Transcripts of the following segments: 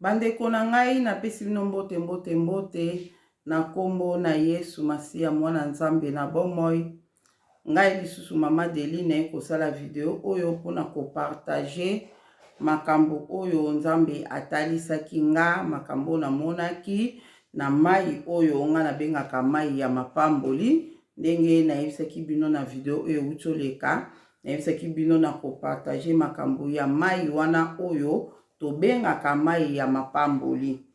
Bandeko na ngai napesi bino mbote na kombo na Yesu Masiya mwana Nzambe na bomoi. Ngai lisusu mama Deline kosala video oyo mpona kopartage makambo oyo Nzambe atalisaki nga, makambo namonaki na mai oyo nga nabengaka mai ya mapamboli. Ndenge nayebisaki bino na video oyo utoleka, nayebisaki bino na kopartage makambo ya mai wana oyo tobengaka mai ya mapamboli.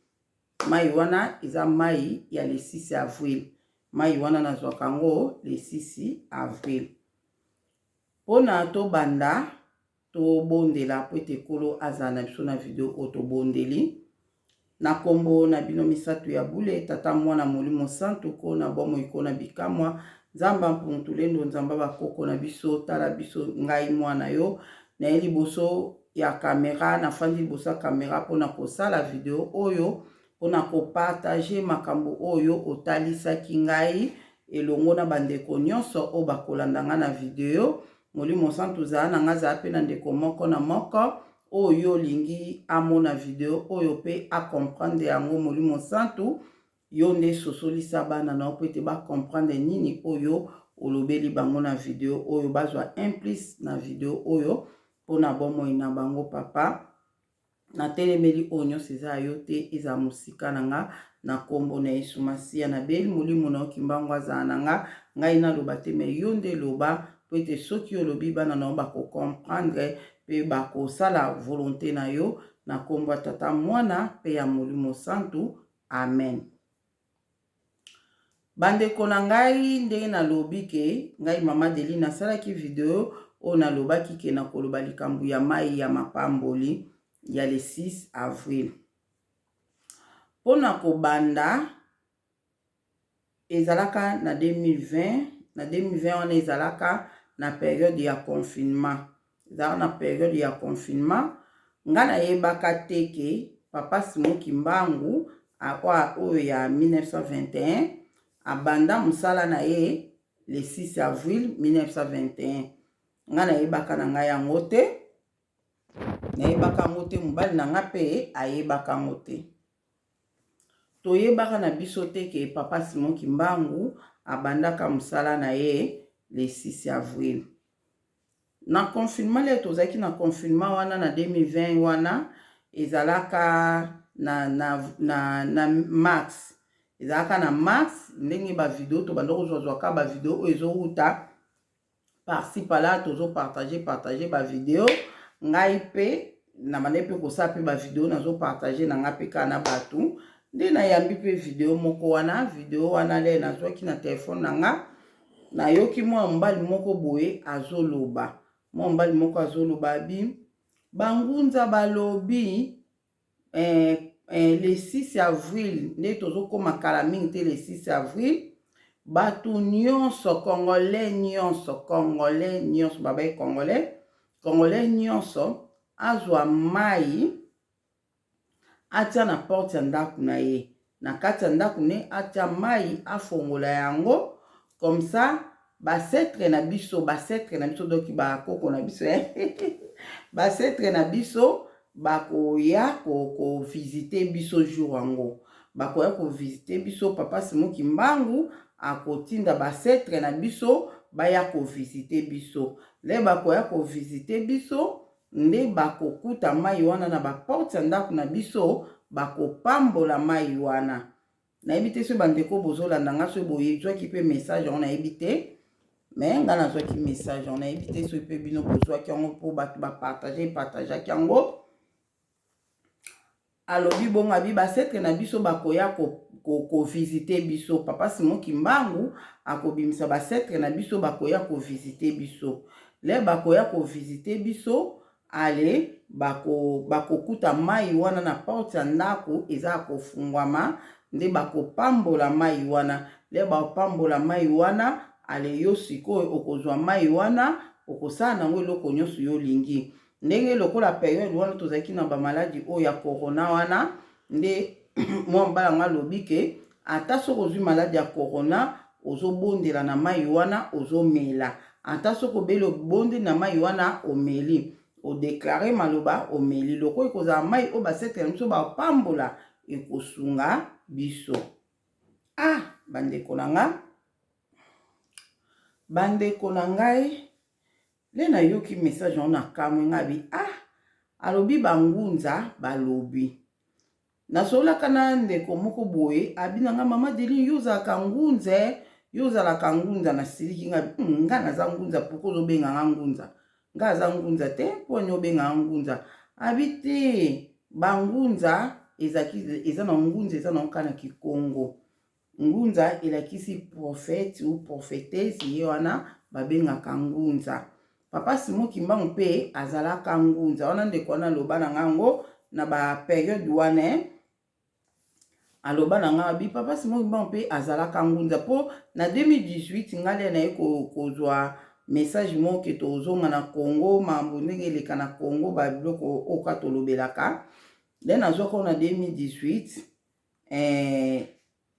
Mai wana eza mai ya le 6 avril. Mai wana nazwaka yango le 6 avril. Pona tobanda tobondela po ete Nkolo azala na biso na video oyo tobondeli. Na kombo na bino misato ya bule, Tata Mwana Molimo Santu ko na bomoi ko na bikamwa, Nzamba mpuntulendo Nzamba bakoko na biso, tala biso ngai mwana yo na liboso ya kamera, na fandi liboso ya kamera pona kosala video oyo, pona kopartage makambo oyo otalisaki ngai elongo na bandeko nyonso o bakolanda nga na video. Molimo Santu zala na nga zala pe na ndeko moko na moko oyo lingi amona video oyo pe a comprendre yango. Molimo Santu yo nde sosolisa bana na po ete ba comprendre nini oyo olobeli bango na video oyo, bazwa implice na video oyo pona bomoi na bango. Papa na telemeli oyo nyonso eza yo te, eza musika na nga na kombo na Yesu Masiya. Na beli molimo na okimbango azala na nga, ngai naloba te me yo nde loba po ete soki olobi bana na bako comprendre pe bakosala volonté na yo, na kombo Tata Mwana pe ya Molimo Santu. Amen. Bandeko na ngai, ndenge nalobi ke ngai mama Deline nasalaki video oyo nalobaki ke na koloba likambo ya mai ya mapamboli ya le 6 avril. Pona kobanda ezalaka na 2020, na 2020 wana ezalaka na période ya confinement. Ezalaka na période ya confinement. Nga nayebaka teke Papa Simon Kimbangu akwa oyo ya 1921 abanda musala na ye le 6 avril 1921. Nga nayebaka na nga yango te. Nayebaka yango te, mobali na nga pe ayebaka yango te. Toyebaka na biso te ke Papa Simon Kimbangu abandaka musala na ye le 6 avril. Na confinement le tozaki na confinement wana na 2020 wana ezalaka na mars. Ezalaka na mars, ndenge ba video to bando kozwaka ba video oyo ezouta par-ci par-là, tozo partager ba video. Ngai pe na mane pe kosala pe ba video nazo partager na nga pe kana batu. Nde na yambi pe video moko wana, video wana le nazwaki na telefone na nga, na yoki mwa mbali moko boye azoloba. Mwa mbali moko azoloba bi bangunza balobi le 6 avril nde tozo koma kala mingi te le 6 avril. Batu nyonso congolais nyonso babaye congolais nyonso azwa mai atia na porte ya ndako na ye. Na kati ya ndako ne atia mai afongola yango comme ça basetre na biso doki bakoko na biso basetre na biso bakoya ko visiter biso jour yango. Bakoya ko visiter biso. Papa Simon Kimbangu akotinda basetre na biso baya ko visiter biso. Le bakoya ko visiter biso nde bakokuta mai wana na baporte ya ndako na biso, bakopambola mai wana. Nayebi te so bandeko bozolanda nga so boyezwaki pe message wana nayebi te. Me nga nazwaki message wana nayebi te so pe bino bozwaki yango po batu partageaki yango. Alobi bonga bi basetre na biso bakoya ko visiter biso. Papa Simon Kimbangu akobimisa basetre na biso bakoya ko visiter biso. Le bakoya ko visiter biso, ale bakokuta mai wana na porte ya ndako eza kofungwama, nde bakopambola mai wana. Le bakopambola mai wana, ale yo sikoyo okozwa mai wana okosala nango eloko nyonso yo lingi. Ndenge lokola période wana tozaki na ba maladie oyo ya corona wana, nde mwa mbala nga lobi ke ata soko ozwi maladie ya corona ozobondela na mai wana ozomela. Ata soko belo bonde na mai wana omeli. o déclarer maloba o meli loko ekozala mai o basetre na biso bapambola ekosunga biso. Bandeko na nga, bandeko na ngai, le nayoki message na kamwe ngabi alobi bangunza balobi nasolaka na ndeko moko boye abinanga mama Deli yozalaka ngunze yozalaka ngunza na siliki ngabi nga naza ngunza poko ozobenga nga ngunza nga aza ngunza te poni obenga ngunza abite bangunza eza na ngunza eza na okana kikongo ngunza elakisi prophète ou prophétesse ye wana babengaka ngunza. Papa Simon Kimbangu mpe azalaka ngunza wana ndeko wana aloba na ngango na ba période wana aloba na nga bi Papa Simon Kimbangu mpe azalaka ngunza po na 2018 ngale na ye kozwa message moko ke tozonga na Congo mambo ndenge eleka na Congo ba biloko oka tolobelaka le nazwaka na 2018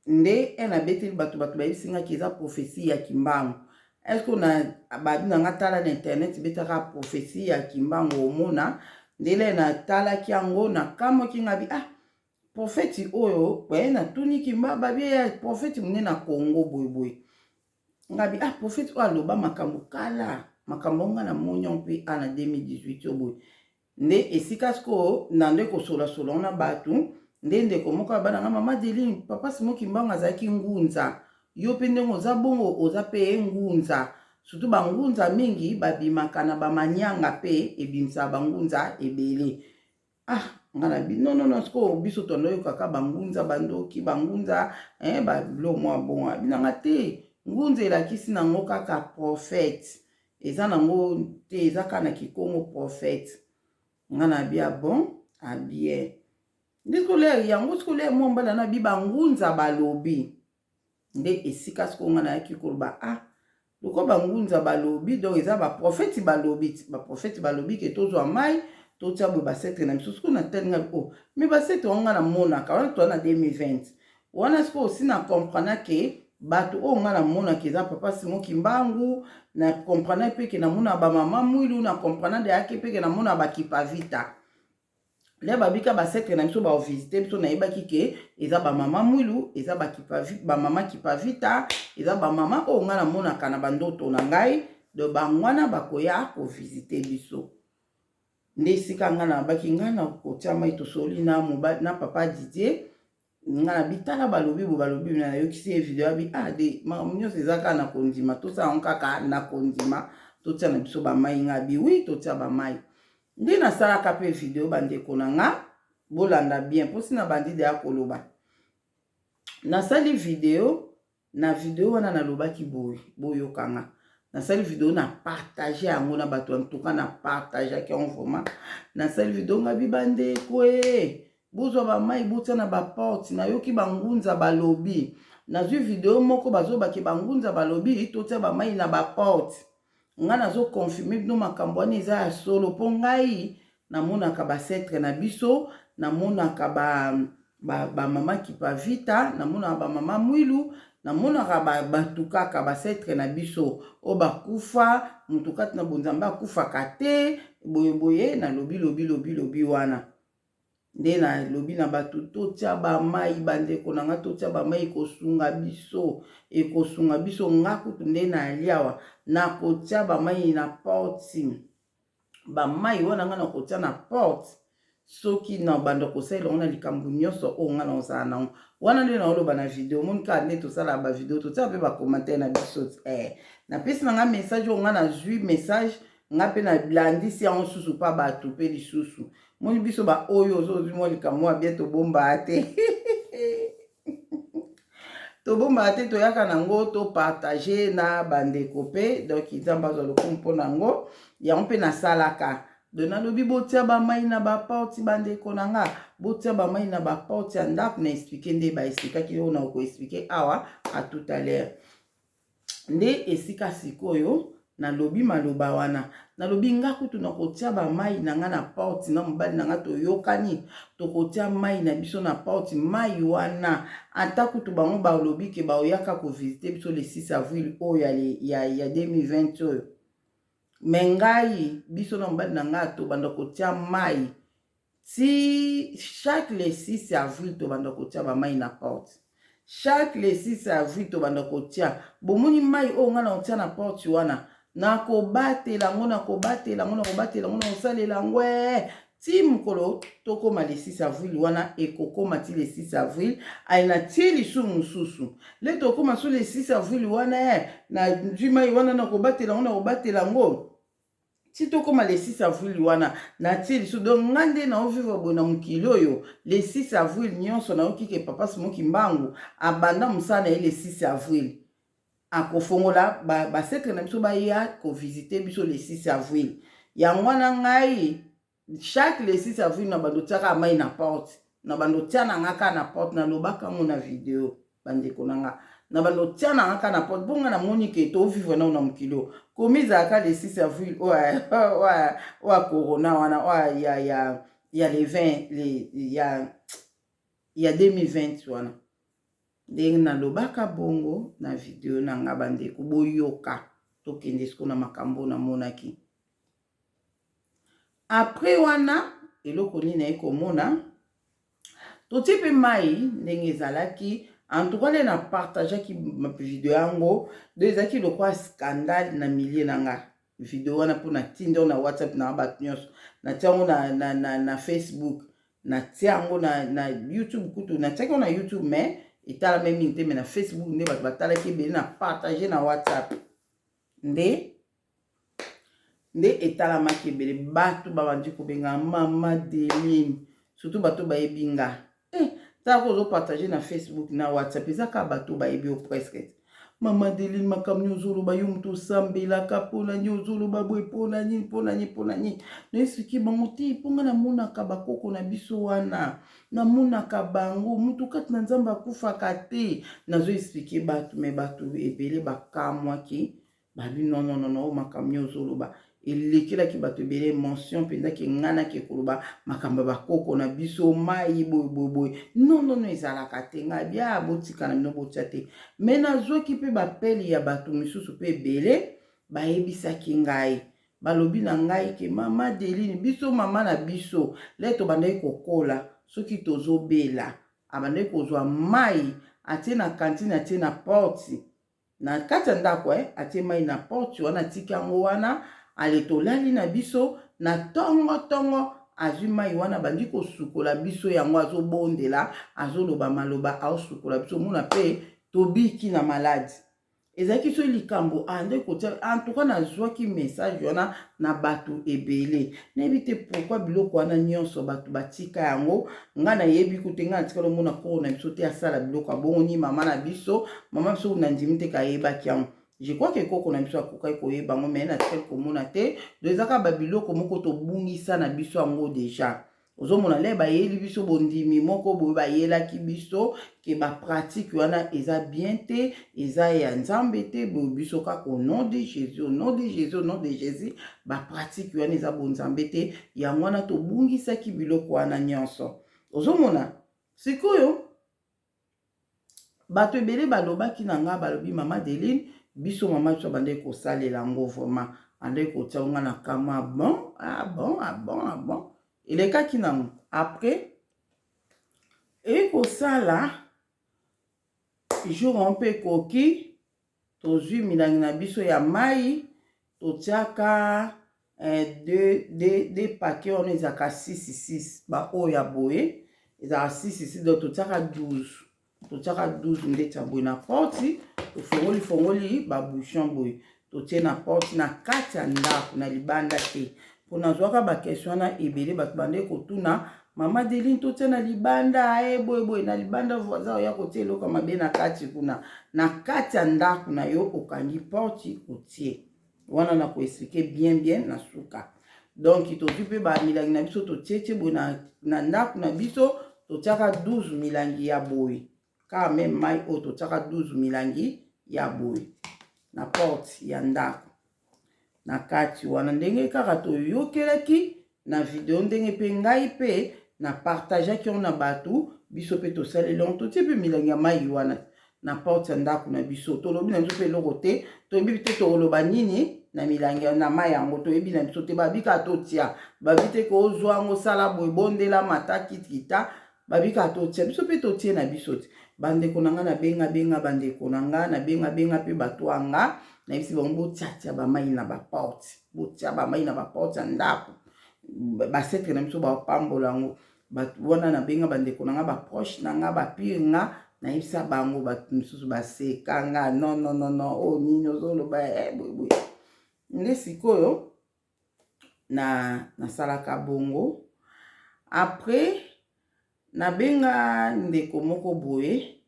nde na beteli bato bayebisingaki eza prophétie ya Kimbangu. Est-ce qu'on a babina nga tala na internet betaka prophétie ya Kimbangu omona ndele na tala kiango na kamo kingabi prophète oyo na tuni Kimbangu babi ya prophète mune na Congo boyeboy ngabi prophète oyo aloba makambo kala makambo nga na monyo mpe na 2018 oboy nde esika sko na nde kosola sola na batu nde ndeko moko abana nga mama Deli Papa Simon Kimbangu azalaki ngunza yo pe ndenge oza bongo oza pe ngunza surtout bangunza mingi babimaka na bamanyanga pe ebimisa bangunza ebele ngana bi non sko biso tondo kaka bangunza bandoki bangunza babilo mwa bonga binanga te ngunza elakisi nango kaka prophète eza nango te eza kana kikongo prophète ngana bia bon bien ndikole yango skole mo mbala na bi bangunza balobi nde esika sko ngana yaki koloba loko bangunza balobi donc eza ba prophète balobi ke tozwa mai totia bo basetre na biso sko na telinga mais basetre nga na monaka wana to na 2020 wana sko aussi na comprendre ke bato nga na monaka eza Papa Simon Kimbangu na comprendre pe ke na mona ba mama mwilu na comprendre de yake pe ke na mona ba kipavita le babika basetre na biso ba visiter biso na yebaki ke eza ba mama mwilu eza ba kipavita ba mama kipavita eza ba mama nga na monaka na bandoto na ngai de bangwana bakoya ko visiter biso nde sika nga na baki nga na kotia mai tosoli na Papa Didier nga na bitala balobi na yokisi video abi de nyonso ezaka na kondima tosala kaka na kondima totia na biso ba mai nga bi oui totia ba mai nde nasalaka pe video bandeko na nga bolanda bien mposi na bandi de ya koloba nasali video na video wana nalobaki boyokanga nasali video na partage yango na bato antuka na partage aki envoma nasali video nga bibandeko bozwa bamai botia na baporte nayoki bangunza balobi nazwi video moko bazobaki bangunza balobi totia bamai na baporte nga nazo confirme bino makambo wana eza ya solo mpo ngai namonaka basetre na biso namonaka bamama kipavita namonaka bamama mwilu namonaka bato kaka basetre na biso o bakufa mutu kati na bonzambe akufaka te boyeboye nalobi wana nde nalobi na bato totia bamai bandeko na nga totia bamai ekosunga biso nga kutu nde naliawa na kotia bamai na porte bamai wana nga na kotia na porte soki na banda kosalela ngo na likambo nyonso oyo nga na ozala nango wana nde naoloba na video monika nde tosala bavideo totia mpe bacommentaire na biso napesi na nga message oyo nga nazwi message nga mpe nalandisi yango susu pa bato mpe lisusu moni biso baoyo ozozwi mwa likambo ya bien tobomba te tobomba te toyaka nango topartage na bandeko mpe donc nzambe azwa lokumu mpo nango yango mpe nasalaka do nalobi botia bamai na baporte bandeko na nga botia bamai na baporte ya ndako na explike nde baexplikaki oyo na koexplike awa a tout à l'heure nde esika sikoyo nalobi maloba wana nalobi nga kutu na kotia bamai na nga na porte na mobali na nga toyokani tokotia mai na biso na porte mai wana ata kutu bango balobi ke baoyaka kovisite biso le 6 avril oyo ya 2020 oyo mengai biso na mobali na ngai tobanda kotia mai ti chaque le 6 avril tobanda kotia bamai na porte. Chaque le 6 avril tobanda kotia bomoni mai oyo ngai na kotia na porte wana nakobatela yango nakobatela yango nakosalela yango ti mokolo tokóma le 6 avril wana ekokóma ti le 6 avril aye na tie lisusu mosusu le tokóma so le 6 avril wana na ndwi mai wana nakobatela yango ti tokóma le 6 avril wana na tie lisusu donc nga nde naovivre boye na mokili oyo le 6 avril nyonso nayoki ke papa Simoki Mbangu abanda mosala na ye le 6 avril akofongola basekre na biso baya kovisite biso le 6 avril yango wana ngai chaque le 6 avril na bando tiaka mai na porte na bando tia na ngaka na porte na lobaka ngo na video bandeko na nga na bando tia na ngaka na porte bonga na moni ke to vivre na mokili komiza ka le 6 avril wa corona wana ya le 20 ya 2020 wana ndenge na lobaka bongo na video na nga bandeko boyoka tokende siko na makambo na monaki. Après wana eloko nini ekomona totie pe mai ndenge ezalaki en tout cas le na partageaki ma video yango de ezalaki lokwa scandale na milieu na nga video wana mpona tindo na WhatsApp na bato nyonso natia yango na Facebook natia yango na YouTube kutu natiaki yango na YouTube mais etala même mingi te mais na Facebook nde bato batalaki ebele na partage na WhatsApp nde etalamaki ebele bato babandi kobenga mama Deline surtout bato bayebi nga tala kozopartage na Facebook na WhatsApp ezaka bato bayebi o presque mama Deline makambo nyonso ozoloba yo moto osambelaka mpona nini ozoloba boye mpona nini naesiki bango te mpo nga namonaka bakoko na biso wana namonaka bango moto kati na nzambe akufaka te nazoexplike bato me bato ebele bakamwaki babi non makambo nyonso ozoloba elekelaki bato ebele mention mpenzaki nganaki ekoloba makambo bakoko na biso mai boye non ezalaka te ngai bia botika na bino botia te me nazwaki mpe bapeli ya bato misusu mpe ebele bayebisaki ngai balobi na ngai ke mama Deline biso mama na biso le tobandaki kokola soki tozobela abandaki kozwa mai atie na kantine atie na porte na kati ya ndako atie mai na porte wana atiki yango wana ale tolali na biso na tongo azwi mai wana bandi kosukola biso yango azobondela azoloba maloba aosukola biso muna pe tobiki na maladi ezalaki so likambo ande kotia en tout cas nazwaki message wana na bato ebele nayebi te pourquoi biloko wana nyonso bato batika yango nga nayebi kote nga natikala omona koro na biso te asala biloko abongoni mama na biso na ndimi te kayebaki yango je crois que koko na biso akokaki koyeba yango me natikali komona te do ezaka babiloko moko tobungisa na biso yango deja ozomona le bayeli biso bondimi moko boye bayelaki biso ke bapratique wana eza bien te eza ya nzambe te boye biso kaka au nom de Jésus bapratique wana eza bonzambe te yango wana tobungisaki biloko wana nyonso ozomona sikoyo bato ebele balobaki na nga balobi mama Deline biso mama biso bandeki kosalela yango vraiment andeki kotia nga na kama bon elekaki nango après ekosala jour mpe ekoki tozwi milangi na biso ya mai totiaka de paquet wana ezalaka 6 baoyo ya boye ezalaka 6 donc totiaka 12 ndeti ya boye na porte tofongoli babouchon boye totie na porte na kati ya ndako na libanda te mpo nazwaka bakestion wana ebele bato bande kotuna mama Deline totie na libanda boye na libanda voisin oya kotia eloko mabe na kati kuna na kati ya ndako na yo okangi porte otie wana na koexplike bien na suka donc tozwi mpe bamilangi na biso totie boye na ndako na biso totiaka 12 milangi ya boye kaka meme mai oyo totiaka 12 milangi ya boye na porte ya ndako na kati wana ndenge kaka toyokelaki na video ndenge mpe ngai mpe na partageaki yango na bato biso mpe tosaleli totie mpe milangi ya mai wana na porte ya ndako na biso tolobi na biso mpe eloko te toyebi te toloba nini na milangi na mai yango toyebi na biso te babika totia babi te kozwa yango sala boye bondela mata kitikita babika totia biso mpe totie na biso te bandeko na nga na benga bandeko na nga na benga mpe bato anga na yebisi bango botiatia bamai na baporte botia bamai na baporte ya ndako basetre na biso bapambola yango bato wana na benga bandeko na nga baproche na nga bapire nga na yebisa bango bato misusu baseka nga non o nini ozoloba boye nde sikoyo nasalaka bongo après nabenga ndeko moko boye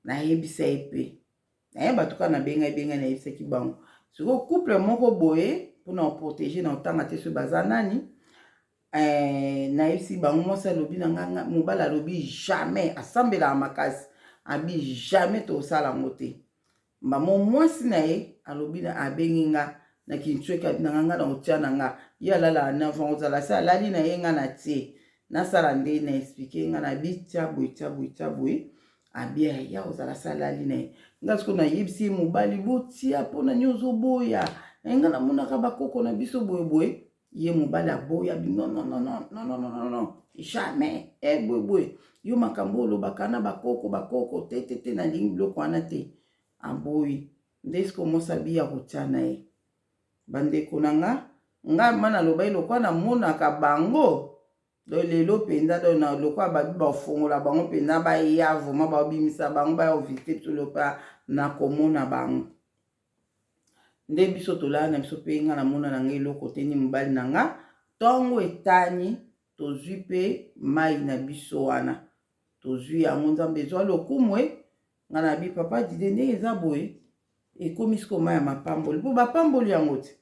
nayebisa ye mpe nayeba toka nabenga nayebisaki bango sikoyo couple moko boye mpona oprotege na otanga te so baza nani nayebisi bango mwasi alobi na nga mobali alobi jamais asambelaka makasi abi jamais tosala yango te mbamo mwasi na ye alobi na abengi nga na kinchweka na nga na otia na nga ye alala na avant ozala se alali na ye nga na tie nasala nde na explique nga na bi tia boye abia ya ozala se alali na ye nga siko nayebisi ye mobali botia mpona nini ozoboya nga namonaka bakoko na biso boye ye mobali aboya bi non jamais boye yo makambo olobaka na bakoko te nalingi biloko wana te aboyi nde siko mosabi ya kotia na ye bandeko na nga mana loba elokwa namonaka bango lelo mpenza na lokwa babi bafongola bango mpenza baya vraimen babimisa bango baya ovite biso lopa na komona bango nde biso tolala na biso mpe nga namona na nga eloko te ni mobali na nga ntongo etani tozwi mpe mai na biso wana tozwi yango nzambe ezwa lokumwe nga na bi papa dide ndenge eza boye ekomi siko mai ya mapamboli mpo bapamboli yango te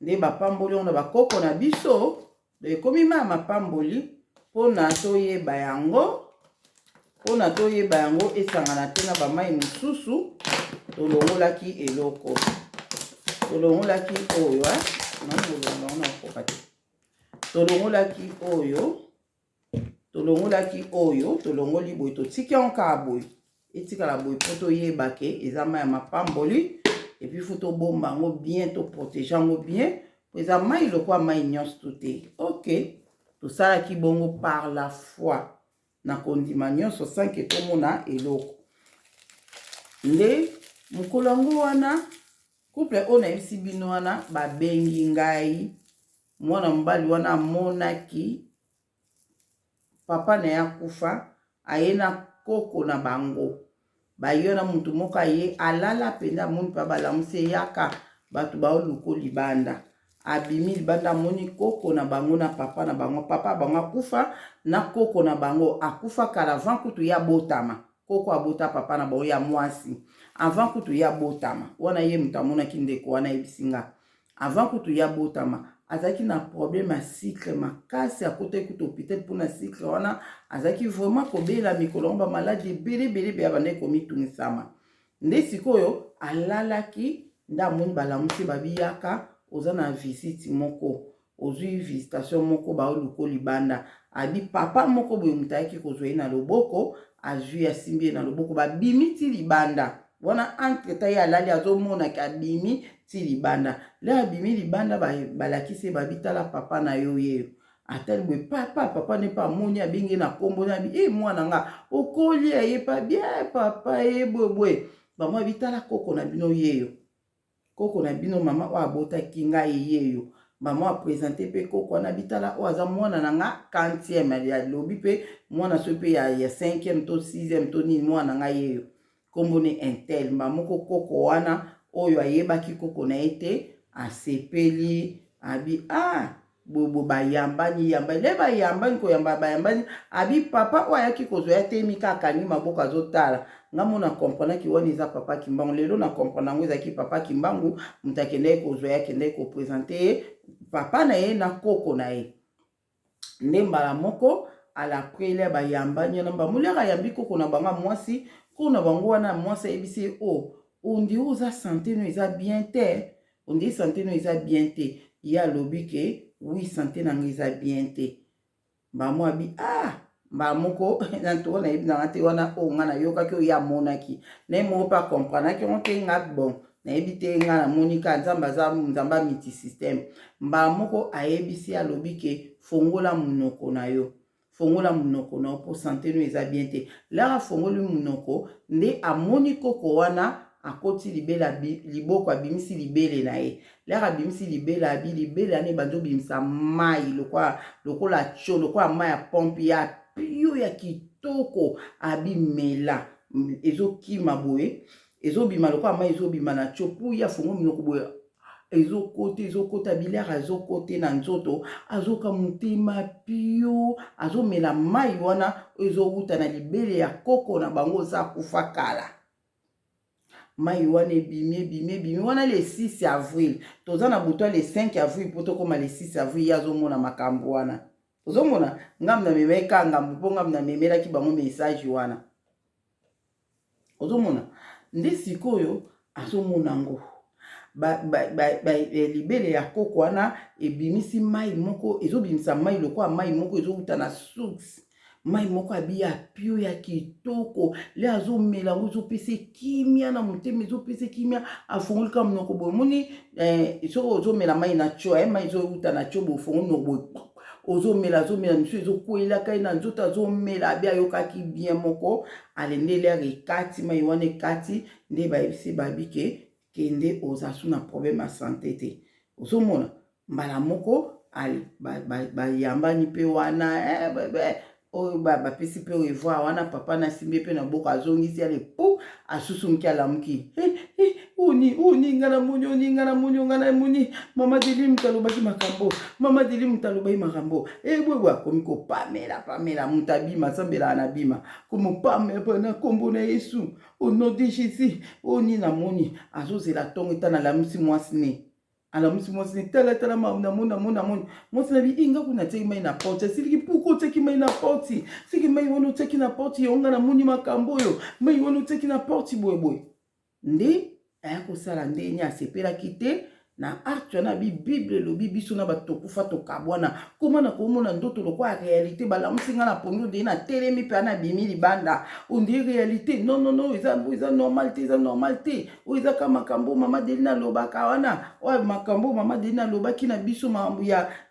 nde bapamboli yango na bakoko na biso ekomi mai ya mapamboli mpona toyeba yango esangana te na bamai mosusu tolongolaki eloko tolongolaki oyo tolongoli boye totiki yango kaka boye etikala boye mpo toyeba ke eza mai ya mapamboli epuis fu tobomba yango bien toprotege yango bien po eza mai lokwa mai nyonso te ok tosalaki bongo par la foi na kondima nyonso sanke tomona eloko nde mokolo yango wana couple oyo nayebisi bino wana babengi ngai mwana mobali wana amonaki papa na ye akufa aye na koko na bango bayo na mutu moko aye alala mpenza amoni mpa balamuse yaka bato baoluko libanda abimi libanda amoni koko na bango na papa na bango papa bango akufa na koko na bango akufa kala avant kutu ya botama koko abota papa na bango ya mwasi avant kutu ya botama wana ye mutu amonaki ndeko wana yebisinga avant kutu ya botama azaki na problème ya cycle makasi akotaki kutu hôpital mpona cycle wana azaki vraiment kobela mikolo ngo bamaladi ebele ya bande komitungisama nde sikoyo alalaki nde amoni balamusi babiyaka oza na visite moko ozwi visitation moko baoluko libanda abi papa moko boye mutu ayaki kozwa ye na loboko azwi asimbi ye na loboko babimi ti libanda wana entre ye alali azomonaki abimi ti libanda le abimi libanda balakisi babitala papa na yo yeyo atali boye papa ne pa amoni abengi na kombo na bi mwana nga okoli aye pa bien papa ye boye bamwa bitala koko na bino yeyo koko na bino mama oyo abotaki ngai yeyo mama apresente mpe koko wana bitala oyo aza mwana na nga 40e ya lobi mpe mwana so mpe ya 5e to 6e to nini mwana na ngai yeyo kombo ne intel mbamoko koko wana oyo ayebaki koko na ye te asepeli abi bobo bayambani le bayambani koyamba bayambani abi papa oyo ayaki kozwa ya temi kaka ni maboko azotala nga mona komprenaki wana eza papa kimbangu lelo na komprendre yango ezaki papa kimbangu mutu akendaki kozwa ye akendaki kopresente ye papa na ye na koko na ye nde mbala moko alaprele bayambani wana mbamolaka ayambi koko na bango mwasi koko na bango wana mwasi ayebisi ye ondi oza sante no eza bien te ondi sante no eza bien te ye alobi ke oui sante nango eza bien te mbamo abi mbamoko nantoka na yebi nanga te wana nga na yokaki oyo amonaki naye moko mpe akomprenaki ngo te nga bon nayebite nga na monika nzamba za nzamba miti system mbala moko ayebisi alobi ke fongola munoko na yo fongola munoko na yo po santé no eza bien te lara fongoli munoko nde amoni koko wana akoti liboko abimisi libele na ye lara abimisi libele abi libele ane bando bimisa mai lokola cho lokola mai ya pompe ya pio ya kitoko abimela ezokima boye ezobima lokola mai ezobima na cho pu ya fongo munoko boye ezokota bilere ezokote na nzoto azoka motema pio azomela mai wana ezowuta na libele ya koko na bango oza kufa kala mai wana ebimi wana le 6 avril toza na buto le 5 avril po tokoma le 6 avril ya azomona makambo wana ozomona ngam na memeka ngambu po ngam na memelaki bango message wana ozomona nde sikoyo azomona ngo libele ya koko wana ebimisi mai moko ezobimisa mai lokola mai moko ezowuta na source mai moko abiya pio ya kitoko le azomela ngo ezopesa kimia na motema ezopesa kimia afungolika monoko boye moni soki ozomela mai na cho mai ezowuta na cho boye ofungoli monoko boye ozomela misu ezokwelaka ye na nzoto azomela abi ayokaki bien moko alende lere ekati mai wana ekati nde bayebisi babike kende ozasu na problème ya santé te ozomona mbala moko bayambani mpe wana oyo bapesi mpe revoir wana papa nasimbi mpe na boko azongisi ale po asusumuki alamuki oni nga na moni mama Deli mutu alobaki makambo mama Deli mutu alobaki makambo bwebwe akomi kopamela mutu abima asambelaka na bima komopamela mpe na nkombo na Yesu au nom de Jésus oni na moni azozela ntongo etana alamusi mwasi ne alamusi mwasi ne tala namoni mwasi na bi inga kuna teki mai na porte siliki puko teki mai na porte siki mai wana teki na porte yonga na moni makambo oyo mai wana teki na porte boyeboye nde ayakosala ndeni asepelaki te na artu wana bible elobi biso na bato tokufa tokabwana koma na komona ndoto lokwa ya réalité balamusi nga na pongi ondeye na telemi mpe ana bimi libanda ondeye réalité non eza normal te oyo ezaka makambo mama Deli nalobaka wana oyo makambo mama Deli nalobaki na biso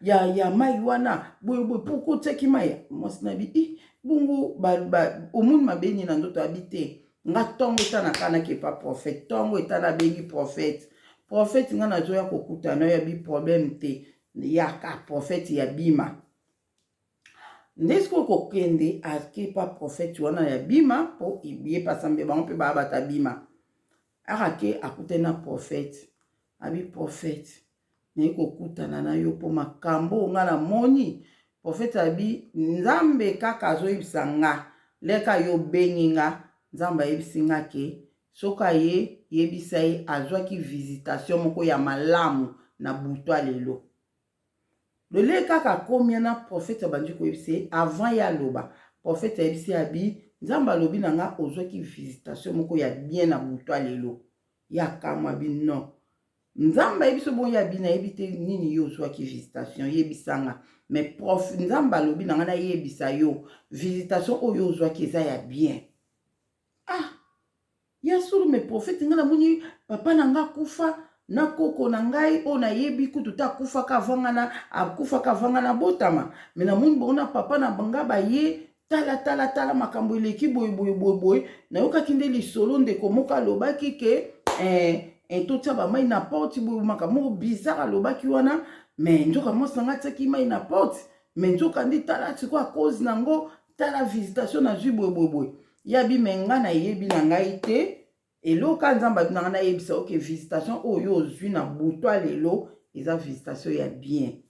ya mai wana boyeboye poko otiaki mai mwasi na bi bongo omoni mabeni na ndoto abi te nga tongo etanaka nake pa prophète tongo etana bengi prophète nga nazoya kokutana ya bi problème te yaka prophète ya bima ndesko kokende ake pa prophète wana ya bima po ye pasambe bango mpe babata bima akake akutena prophète abi prophète naye kokutana na yo po makambo nga na moni prophète abi nzambe kaka azoyebisa nga leka yo bengi nga nzambe ayebisi nga ke soka ye yebisa ye azwaki visitation moko ya malamu na buto lelo lole kaka komia na prophète abandi koyebisa ye avant ya loba prophète ayebisi abi nzambe alobi na nga ozwaki visitation moko ya bien na buto lelo ya kama bi non nzambe ayebisi bon ya bi na yebi te nini yo ozwaki visitation yebisa nga mais nzambe alobi na nga na yebisa yo visitation oyo ozwaki eza ya bien ya suru me prophète nga na moni papa na nga kufa na koko na ngai o na yebi kutu ta akufaka vanga na botama me na moni bona papa na banga baye tala makambo eleki boye na yokaki nde lisolo ndeko moko alobaki ke totia bamai na porte boye makambo bizarre alobaki wana me nzoka mwasi na nga tiaki mai na porte me nzoka ndi tala siko a cause nango tala visitation na zwi boye yabi menga na yebi na ngai te eloka nzambe abi na nga na yebisa oke visitation oyo ozwi na buto lelo eza visitation ya bien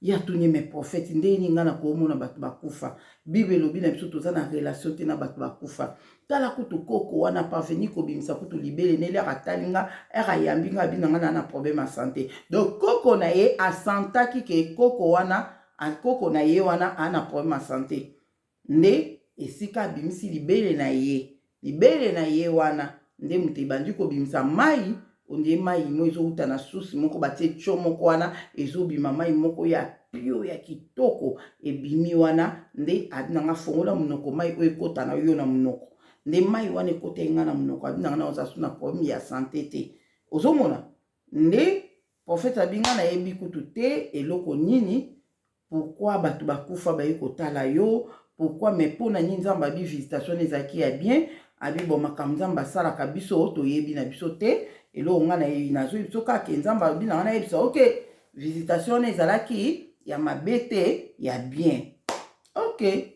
ya tuni me prophète ndeni nga na komona bato bakufa bible elobi na biso toza na relation te na bato bakufa tala kutu koko wana parveni kobimisa kutu libele nele akatali nga ayambi nga abi na nga na problème ya santé donc koko na ye asantaki ke koko na ye wana ana problème ya santé nde esika abimisi libele na ye wana nde moto ebandi kobimisa mai onde mai mo ezouta na susi moko batie cho moko wana ezobima mai moko ya pio ya kitoko ebimi wana nde adinanga fongola monoko mai oyo ekota na yo na monoko nde mai wana ekota nga na monoko abinanga na oza na problème ya santé te ozomona nde prophète abinga na yebi kutu te eloko nini pourquoi bato bakufa bayi kotala yo pourquoi mais pona nini nzambe abi visitation ezalaki ya bien abi bon makambo nzambe asalaka biso toyebi na biso te eloko nga na yebi nazoyi biso kaka nzambe abi na nga nayebisa ok visitation ezalaki ya mabe te ya bien ok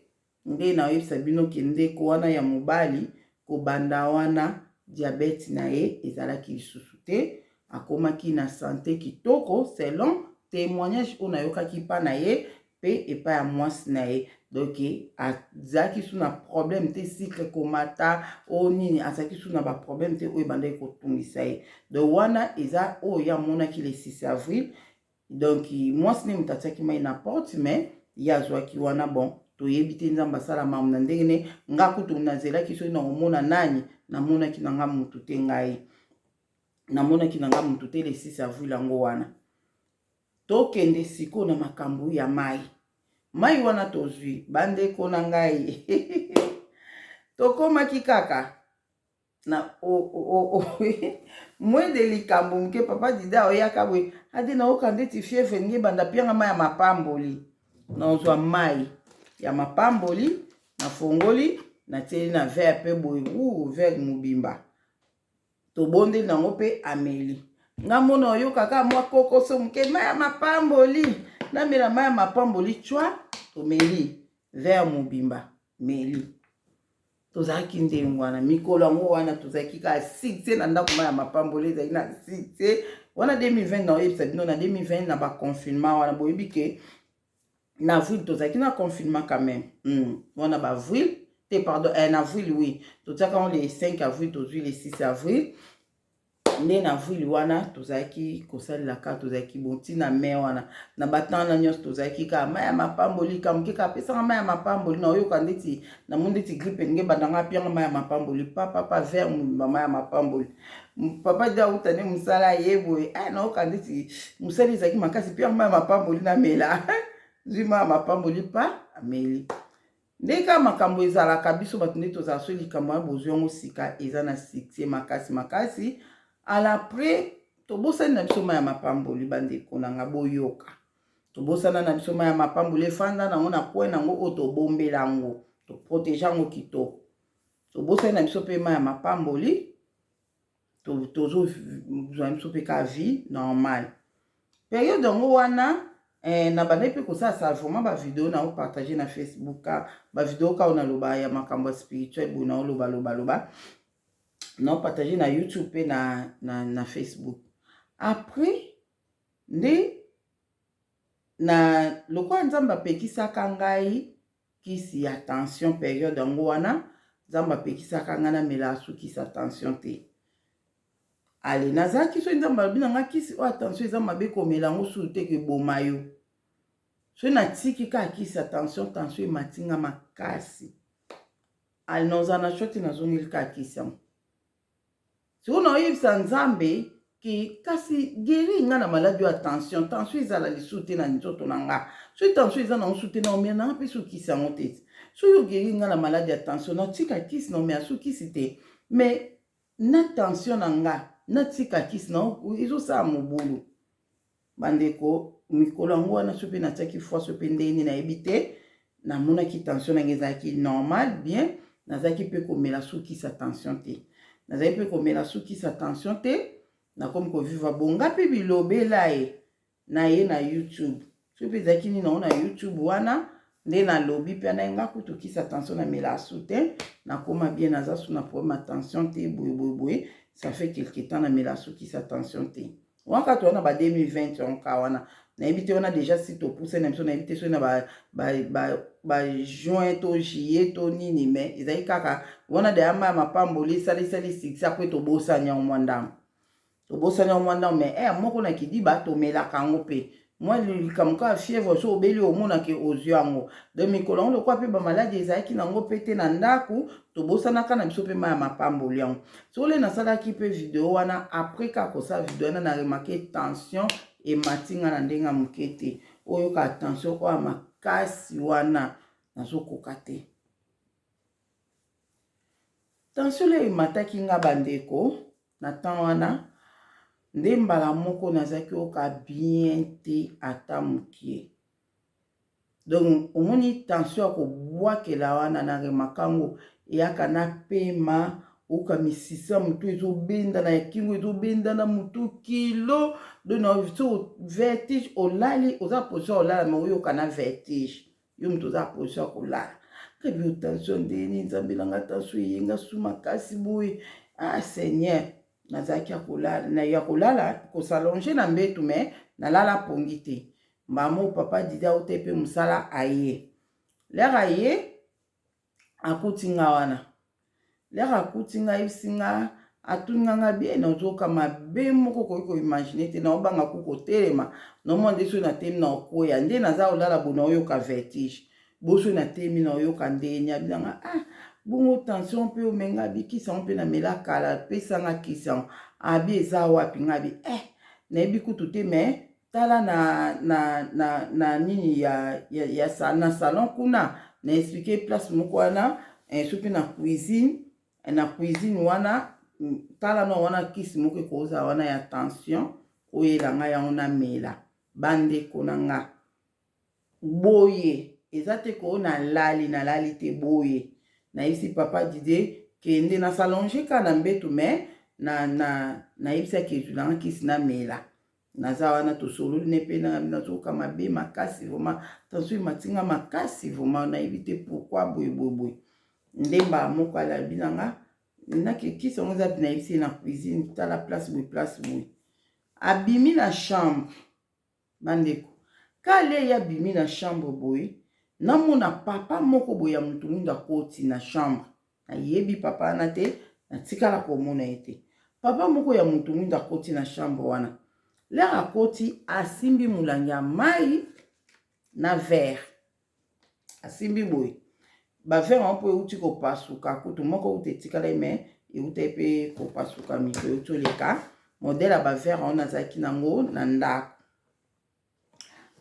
nde naoyebisa bino ke ndeko wana ya mobali kobanda wana diabete na ye ezalaki lisusu te akomaki na santé kitoko selon témoignage oyo nayokaki mpa na ye mpe epai ya mwasi na ye donc azalaki su na problème te cycle komata oyo nini azalaki su na baproblème te oyo ebandaki kotungisa ye donc wana eza oyo ye amonaki le 6 avril donc mwasi ne moto atiaki mai na porte mais ye azwaki wana bon toyebi te nzambe asala mamu na ndenge ne nga kutu nazelaki soki na komona nani namonaki na nga mutu te ngai namonaki na nga mutu te le 6 avril yango wana tokende sikoyo na makambo ya mai wana tozwi bandeko na ngai tokomaki kaka na mwende likambo mke papa dida oyaka bwe ade naoka ndeti fievre nge banda pianga mai ya mapamboli nazwa mai ya mapamboli nafongoli natieli na verre pe boye verre mobimba tobondeli nango pe ameli nga mona oyokaka mwa kokoso moke mai ya mapamboli namela mai ya mapamboli chwa tomeli verre mobimba meli tozalaki ndenge wana mikolo yango wana tozalaki ka site na ndako mai ya mapamboli ezalaki na site wana 2020 na oyebisa bino na 2020 na baconfinement wana boyebi ke na avril tozalaki na confinement quand même wana baavril te pardon en avril oui totiaka le 5 avril tozwi le 6 avril nde na avril wana tozalaki kosalelaka tozalaki bonti na mai wana na batana nyonso tozalaki ka mai ya mapamboli kamoke ka apesaka mai ya mapamboli na oyoka ndeti na mo ndeti gripe nge bandanga apianga mai ya mapamboli papa verre mobimba mai ya mapamboli papa dia auta nde mosala ye boye naoka ndeti mosali ezalaki makasi pianga mai ya mapamboli namela zwi mai ya mapamboli pa ameli ndeka makambo ezalaka biso bato nde tozala so likambo ya bozwi yango sika eza na succès makasi à l'après tobosani na biso mai ya mapamboli bandeko nanga boyoka tobosana na biso mai ya mapamboli efanda nango na point nango oyo tobombela yango toprotege yango kitoko tobosani na biso mpe mai ya mapamboli tozozwa biso mpe ka vie normal période yango wana na bandai mpe kosala vraiment bavideo na opartage na Facebook bavideo ka onaloba ya makambo ya spirituel boye na olobaloba na opartage na YouTube pe na Facebook après nde na lokola nzambe apekisaka ngai kisi ya tension période yango wana nzambe apekisaka ngai namela asukisa tension te ale nazalaki so nzambe alobi na nga kisi oyo attention eza mabe komela yango sulu te keboma yo so natiki kaka kisi ya tension ematinga makasi ale nazala na shoti nazongeli kaka kisi yango sikoyo naoyebisa nzambe ke kasi geri nga na maladi ya tension ezala lisusu te na nzoto na nga so tension eza nango su te na omela nanga mpe so kisi yango te so yo geri nga na maladi ya tension natika kisi na omela so kisi te mais na tension na nga natika kisi na ezosala mobulu bandeko mikolo yango wana so mpe natiaki fois so mpe ndeni nayebi te namonaki tension nange ezalaki normal bien nazalaki mpe komela so kisi ya tension te nazali mpe komela so kisi ya tension te nakomi kovivre bonga mpe bilobela ye na ye na YouTube so mpe ezalaki nini nango na YouTube wana nde nalobi mpe na ye nga kutu kisi ya tension namela su te nakoma bien naza su na problème ya tension te boye ça fait quelque temps namela su kisi ya tension te waka to wana ba 2020 onka wana nayebi te wana déjà si topuse na biso nayebi te so na ba juin to juillet to nini mais ezali kaka wana de ama mapamboli esalisali succès apres tobosani yango mwa ndambo mais moko na kidiba tomelaka yango mpe mwa likambo kaka fièvre so obeli omonake ozwi yango donc mikolo yango lokwa mpe bamaladi ezalaki nango mpe te na ndako tobosanaka na biso mpe mai ya mapamboli yango so ole nasalaki mpe video wana après kaka kosala video wana na remarke tension ematinga na ndenge ya moke te oyoka tension oyo makasi wana nazokoka te tension le mataki nga bandeko na temps wana nde mbala moko nazaki oka bien te ata mokie. Donc omoni tension ya kobwakela wana na remakango eyaka na pema oka misisa mutu ezobenda na yakingo ezobenda na mutu kilo donc na vertige olali oza position olala mais oyoka na vertige yo mutu oza position kolala kabi tension ndeni nzambe nanga tension yenga suma kasi boye ah Seigneur nazaki ya kolala kosalonge na mbetu mais nalala pongi te mamo papa dida ote pe musala aye lera aye akutinga wana lera akutinga isinga atunanga bien ozoka mabe moko ko imaginer te na obanga kuko telema no monde so na temi na okoya nde naza olala bona oyoka vertige boso na temi na oyoka ndenya bilanga ah bongo tension pe omenga bikisa on pe na melaka la pesanga kisa abi eza wapi ngabi na ebi kutu te mais tala na nini ya na salon kuna na expliquer place moko wana sopi na cuisine wana tala no wana kisi moko koza wana ya tension oyelanga yango na mela bande konanga boye eza te ko na lali te boye na isi papa dide kende na salonge ka na mbetu mais na ibisa ke tulanga kisi na mela naza wana to solo ne pe na nazoka mabe makasi vraiment tension matinga makasi vraiment na ibite pourquoi boye ndemba moko ala binanga na ke kisi on za na ibisi na cuisine ta la place boye abimi na chambre bandeko kale ya bimi na chambre boye namona papa moko boye ya mutu mwinda koti na chambre na yebi papa na te na tikala komona ete papa moko ya mutu mwinda koti na chambre wana lera koti asimbi mulangi ya mai na verre asimbi boye ba verre on peut uti ko pasuka kutu moko ute tikala mais ute pe ko pasuka mi ko toleka modèle ba verre on azaki nango na ndako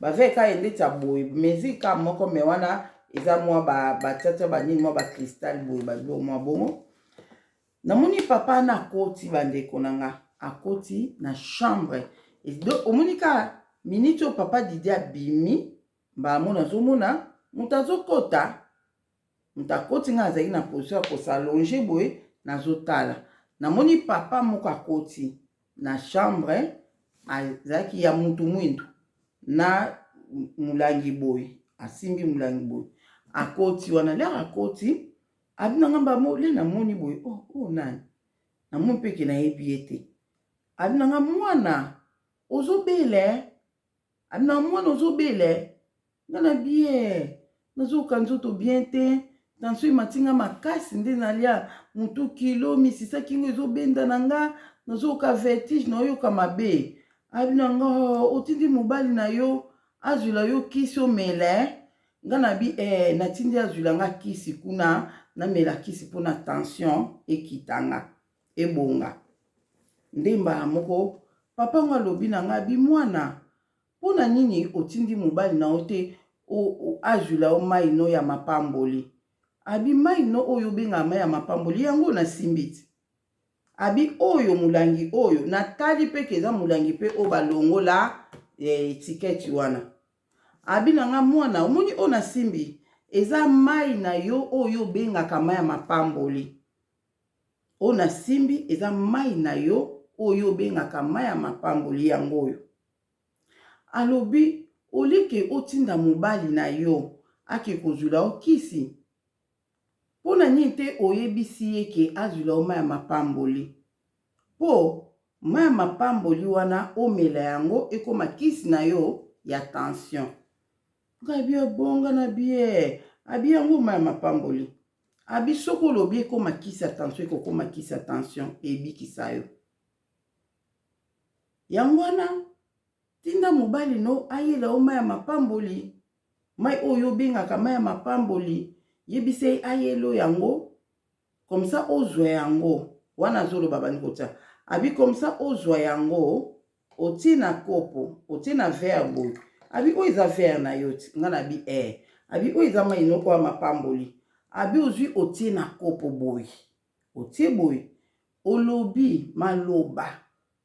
ba verre ka ende ta boye mezika moko me wana eza mwa ba tata ba nini mwa ba cristal boye ba do mwa bongo namoni papa na koti bandeko nanga akoti na chambre donc omonika minute o papa didi abimi ba mona zomona mutazokota mutakoti nga azali na position ko s'allonger boye nazotala namoni papa moko akoti na chambre azaki ya mutu mwindu na mulangi boye asimbi mulangi boye akoti wana lera akoti abinanga mbamo le namoni boye nani namoni peke na yebi ete abinanga mwana ozobele abinanga mwana ozobele ngana bien nazoka nzoto bien te tension matinga makasi nde nalia mutu kilo misisa kingo ezobenda nanga nazoka vertige na oyoka mabe abinanga otindi mobali na yo azwila yo kisi omele ngana bi natindi azwila nga kisi kuna na mela kisi pona tension ekitanga ebonga ndemba moko papa nga lobi na nga bi mwana pona nini otindi mobali na ote azwila o mai no ya mapamboli abi mai no oyo benga mai ya mapamboli yango na simbiti abi oyo mulangi oyo natali peke eza mulangi pe o balongola etiketi wana abi nanga mwana omoni o na simbi eza mai na yo oyo bengaka mai ya mapamboli o na simbi eza mai na yo oyo bengaka mai ya mapamboli yango oyo alobi olike otinda mobali na yo ake kozula okisi pona nini te oyebisi yeke azula o mai ya mapamboli po mai ya mapamboli wana omela yango ekoma kisi na yo ya tension ngabi abonga na bie abi yango mai ya mapamboli abi soko olobi ekoma kisi ya tension ekokoma kisi ya tension ebikisa yo yango wana tinda mobali no ayela o mai ya mapamboli mai oyo bengaka mai ya mapamboli yebise ayelo yango comme ça ozwa yango wana zoloba bani kota abi comme ça ozwa yango otina kopo otina verre boy abi o eza verre na yoti ngana bi abi o eza mai no kwa mapamboli abi ozwi otina kopo boy otie boye olobi maloba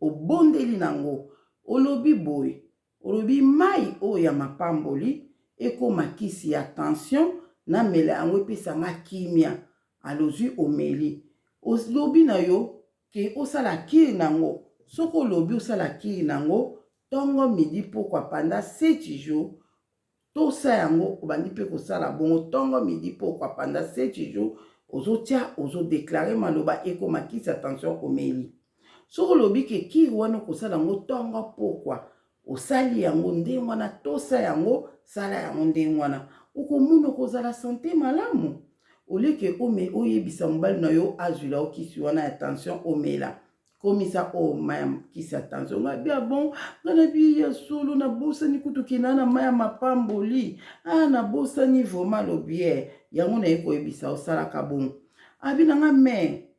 obondeli nango olobi boye olobi mai oyo ya mapamboli ekoma kisi ya tension na mela yango epesanga kimia alozwi omeli olobi na yo ke osala kiri nango soko olobi osala kiri nango tongo midi pokwa panda 7 jours tosa yango obandi mpe kosala bongo tongo midi pokwa panda 7 jours ozotia ozodeklare maloba ekoma kisi ya tension omeli soko olobi ke kiri wana kosala yango tongo pokwa osali yango ndenge wana tosa yango sala yango ndenge wana okomuna kozala sante malamu oleke oyebisa mobali na yo azwila okisi wana ya tension omela komisa maya kisi ya tension ngabia bon ngana bi ya solo na bosani kutukina na maya mapamboli na bosani vraiment lobie yango na ekoyebisa osalaka bon abinanga me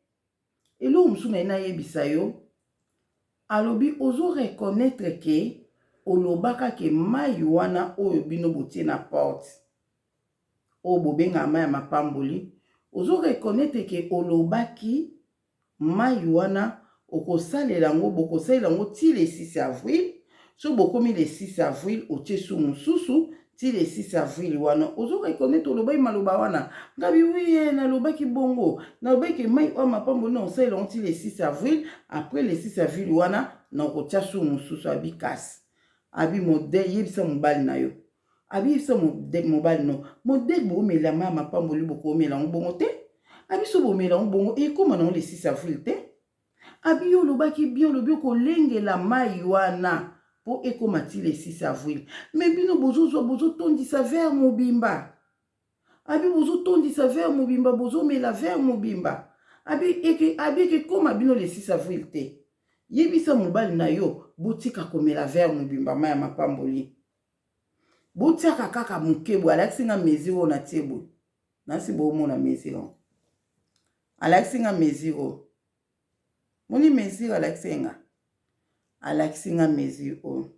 elo musu na yebisa yo alobi ozo reconnaître ke olobaka ke mai wana oyo bino botie na porte o bobenga mai ya mapamboli ozo reconnaître ke olobaki mai wana okosalela yango bokosalela yango ti le 6 avril so bokomi le 6 avril otie su mususu ti le 6 avril wana ozo reconnaître olobai maloba wana ngabi wiye nalobaki bongo nalobaki mai oyo mapamboli na osalela yango ti le 6 avril après le 6 avril wana na okotia su mususu abi kasi abi modele yebisa mobali na yo abi yebisa mobali no modele boomela mai ya mapamboli bokoomela yango bongo te abi so boomela yango bongo ekoma nango le 6 avril te abi yo olobaki bien olobi kolengela mai wana po ekoma ti le 6 avril me bino bozotondisa vers mobimba abi bozotondisa vers mobimba bozomela vers mobimba abi ekekoma bino le 6 avril te yebisa mobali na yo botika komela vers mobimba mai ya mapamboli botiaka kaka mokebo alakisi nga mesure oyo natie boye nasi boomona mesure oyo alakisi nga mesure oyo moni mesure alakisi nga mesure oyo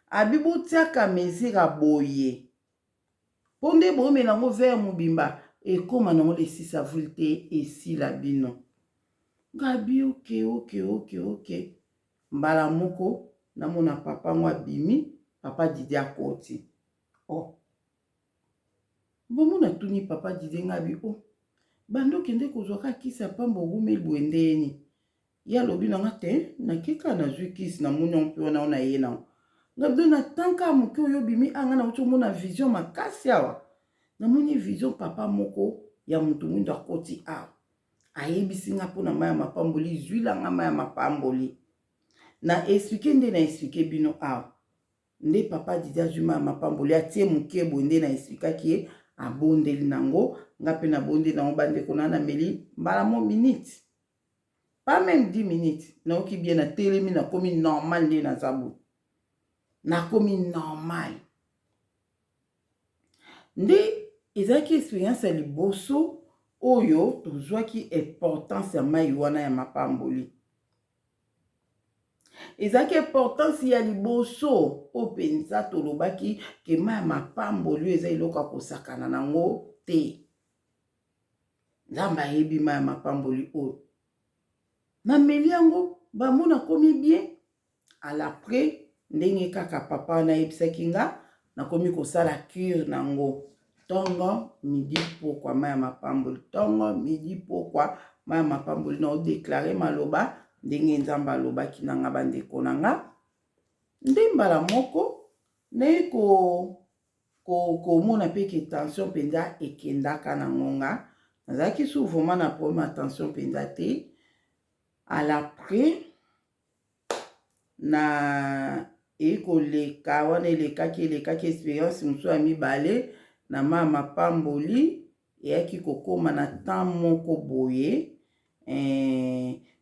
abi botiaka mesure boye mpo nde boomela yango vers mobimba ekoma nango le 6 avril te esila bino ngabi oke mbala moko namona papa ngo abimi papa Didi akoti bomona tuni papa Didi ngabi bando kende kozwaka kisi ya pamba ogumeli bwendeni ya lobi nanga te nakeka nazwi kisi na moni mpe wana ona ye nango ngabi na tanka moke oyo bimi anga na utomona vision makasi awa namoni vision papa moko ya mutu mwindo akoti awa ayebisi nga mpona mai ya mapamboli zwila nga mai ya mapamboli na explike nde na explike bino awa nde papa Didi azwi mai ya mapamboli atie mokebo nde na explikaki ye abondeli nango nga pe na bondeli nango bandeko na meli mbala mo minute pas même 10 minutes naoki bien na telemi nakomi normal nde naza boye nakomi normal nde ezalaki experience ya liboso oyo tozwaki importance ya mai wana ya mapamboli ezalaki importance ya liboso o penza tolobaki ke mai ya mapamboli eza eloko akosakana nango te nzambe ayebi mai ya mapamboli oyo nameli yango bamona komi bien alapres ndenge kaka papa wana ayebisaki nga nakomi kosala cure nango tongo midi pokwa mai ya mapamboli tongo midi pokwa mai ya mapamboli na odeklare maloba ndenge nzambe alobaki nanga bandeko nanga nde mbala moko naye komona mpe ke tension mpenza ekendaka na ngonga nazalaki souvent na problème ya tension mpenza te alapres na ekoleka wana elekaki experience mosusu ya mibale na mai ya mapamboli eyaki kokoma na temps moko boye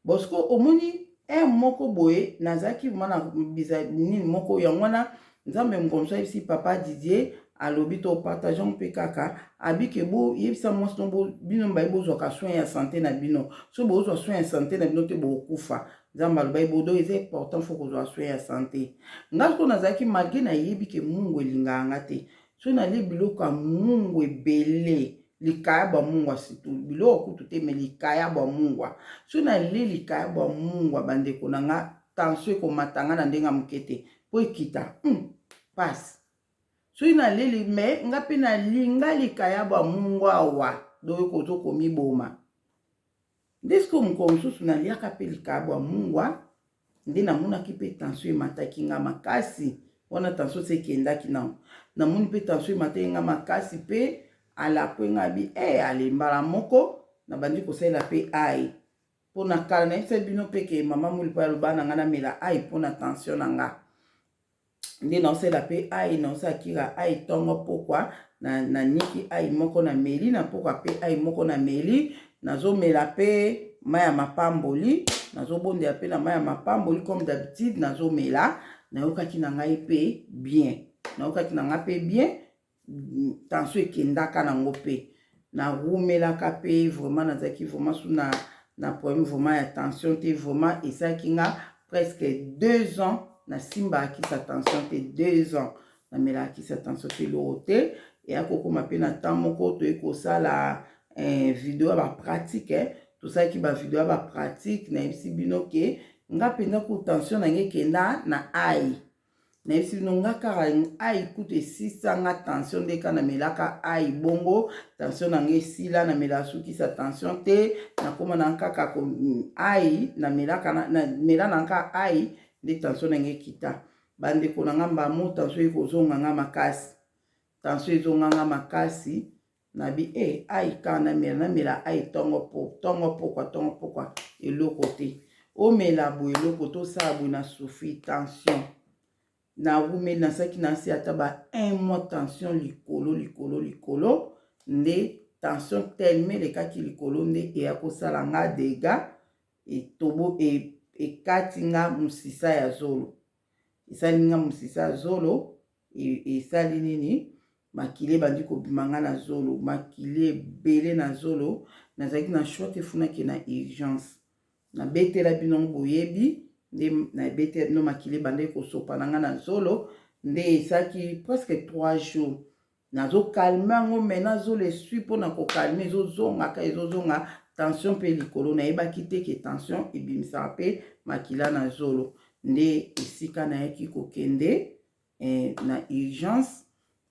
bosko omoni moko boye nazalaki mana biza nini moko yango wana nzambe mokomso ayebisi papa Didier alobi to partage mpe kaka abike bo yebisa mwasi no bino mbaye bozwaka soin ya santé na bino so bozwa soin ya santé na bino te bokufa nzambe alobi bodo eza important fo kozwa soin ya santé nga ko nazalaki malgré nayebi ke mungu elingaka nga te so nalie biloko ya mungu ebele likaya ba mungwa situ biloko kutu te me likaya ba mungwa so na li likaya ba mungwa bandeko na nga tension ekomata nga na ndenge mokete po ekita passe so na leli me nga pe na linga likaya ba mungwa awa do kozo komiboma ndesko moko mosusu naliaka pe likaya ba mungwa nde namonaki pe tension emataki nga makasi wana tension se ekendaki nango namoni pe tension emataki nga makasi pe ala pe nga bi alembala moko na bandi kosalela pe ai mpona kala nayebisa bino pe ke mama moli po aloba na nga namela ai mpona tension na nga nde naosala pe ai naosalakira ai ntongo pokwa na niki ai moko na meli na pokwa pe ai moko na meli nazomela pe mai ya mapamboli nazobondela pe na mai ya mapamboli comme d'habitude nazomela nayokaki na ngai pe bien nayokaki na ngai pe bien tension ekendaka nango pe narumelaka pe vraiment nazalaki vraiment su na problème vraiment ya tension te vraiment esalaki nga presque 2 ans nasimbaki sa tension te 2 ans namelaki sa tension te loko te eya kokoma pe na temps moko toyei kosala video ya bapratique tosalaki bavideo ya bapratique nayebisi bino ke nga mpenza ku tension nange ekenda na ai nayebisi bino nga kaka ai kutu esisa nga tension nde ka namelaka ai bongo tension nange esila namelaka suki sa tension te nakoma na kaka ai namela na nka ai nde tension nange ekita bandeko na nga mbamo tension ekozonga nga makasi tension ezonga nga makasi nabi ai ka namela ai tongo pokwa eloko te omela boye eloko tosala boye na souffri tension na rumeli nasaki nasi ata ba 1 mois tension likolo nde tension tellement elekaki likolo nde eya kosala nga dega etobo ekati nga musisa ya zolo esali nga musisa ya zolo esali nini makile bandi kobima nga na zolo makile ebele na zolo nazalaki na choix te funaki na urgence nabetela bino boyebi nde nabetela bino makile bandaki kosopa na nga na zolo nde esalaki presque 3 jours nazokalme yango me nazolo esui mpona kokalme ezozonga tension mpe likolo nayebaki te ke tension ebimisaka mpe makila na zolo nde esika nayaki kokende na urgence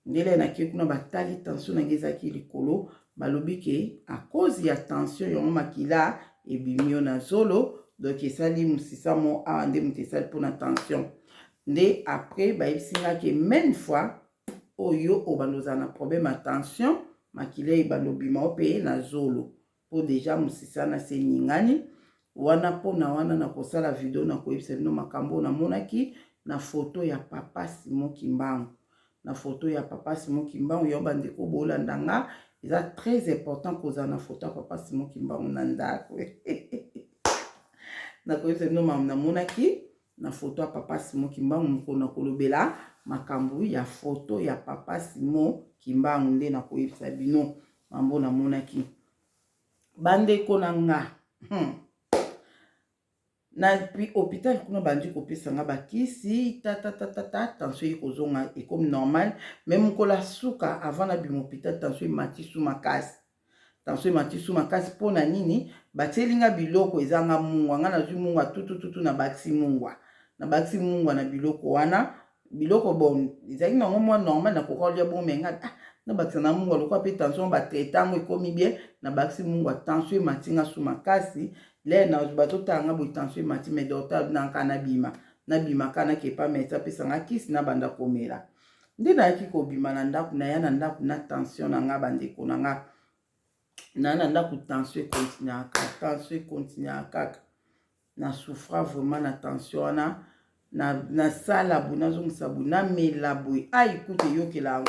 ndele nake kuna batali tension nange ezalaki likolo balobi ke a cause ya tension yango makila ebimi yo na zolo donc esali musisa mo awa nde moto esali mpona tension nde après bayebisi nga ke même fois oyo obanda ozala na problème ya tension makila ebanda obima o mpe na zolo po deja musisa na se ningani wana mpona wana na kosala video na koyebisa bino makambo namonaki na foto ya papa Simon Kimbangu na foto ya papa Simon Kimbangu yo bandeko bolanda nga eza très important kozala na foto ya papa Simon Kimbangu na ndako na koyebisa bino namonaki na foto ya papa Simon Kimbangu mokona kolobela makambo ya foto ya papa Simon Kimbangu nde na koyebisa bino mambo namonaki bandeko na nga na hôpital kuna bandi kopesa nga bakisi tension ekozonga ekomi normal même mokola suka avant na bima hôpital tension emati su makasi mpona nini batieli nga biloko ezanga mungwa nga nazwi mungwa tutututu na bakisi mungwa na biloko wana biloko bon ezalaki nango mwa normal na kokolia bomenga na bakisa na mungwa lokwa pe tension batraitango ekomi bien na bakisi mungwa tension emati nga su makasi le na bazotala nga boye tension emati me docteur nanka nabima kana kepa mesa apesanga kisi na banda komela nde nayaki kobima na ndako naya na ndako na tension na nga bandeko na nga naya na ndako tension ekontinuaka kaka na souffra vraiment na tension wana na sala boye nazongisa boye namela boye ayikuta eyokela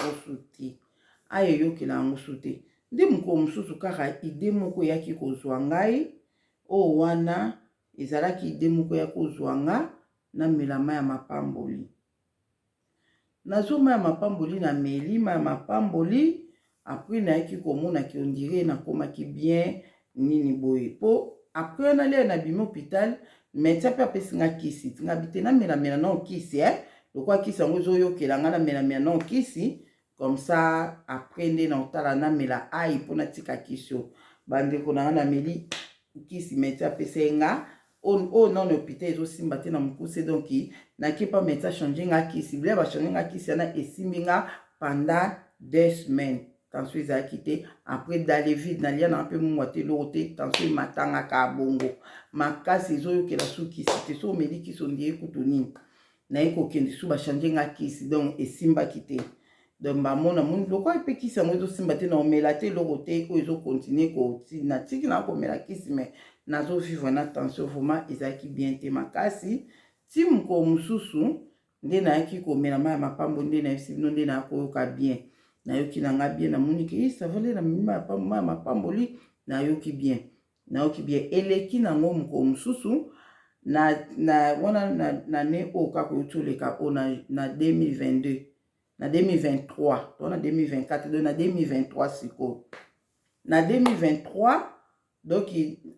yango su te nde mokolo mosusu kaka ide moko eyaki kozwa ngai o wana ezalaki ide moko ya kozwa nga namela mai ya mapamboli nazoma ya mapamboli na meli mai ya mapamboli apres nayaki komona ki ondire nakomaki bien nini boye po apres nalia na bimi hôpital médecin pe apesinga kisi tinga bite namelamela na okisi lokwa kisi yango ezoyokela nga namelamela na okisi comme ça après nde na otala na mela ai mpona tika kisio bandeko na nga na meli kisi meti apesa nga oyo non hôpital ezosimba te na mokuse donc naki pa meti achange nga kisi bile bachange nga kisi wana esimbi nga pendant 2 semaines tension ezalaki te après dale vide nalia na mpe mungwa te eloko te tension ematangaka bongo makasi ezoyokela su kisi te so omeli kisi ondie kutu nini naye kokende su bachange nga kisi donc esimbaki te donc bamona moni lokwa epe kisi yango ezosimba te na omela te eloko te oyo ezokontinue kotina tiki na komela kisi me nazovivre na tension vraiment ezalaki bien te makasi ti mokolo mosusu nde nayaki komela mai ya mapambo nde nayebisi bino nde nakoyoka bien nayoki na nga bien namoni ke savale na mai ya mapamboli nayoki bien eleki nango mokolo mosusu wana na ne oyo kaka oyotoleka oyo na 2022 na 2023 to na 2024 donc na 2023 sikoyo na 2023 donc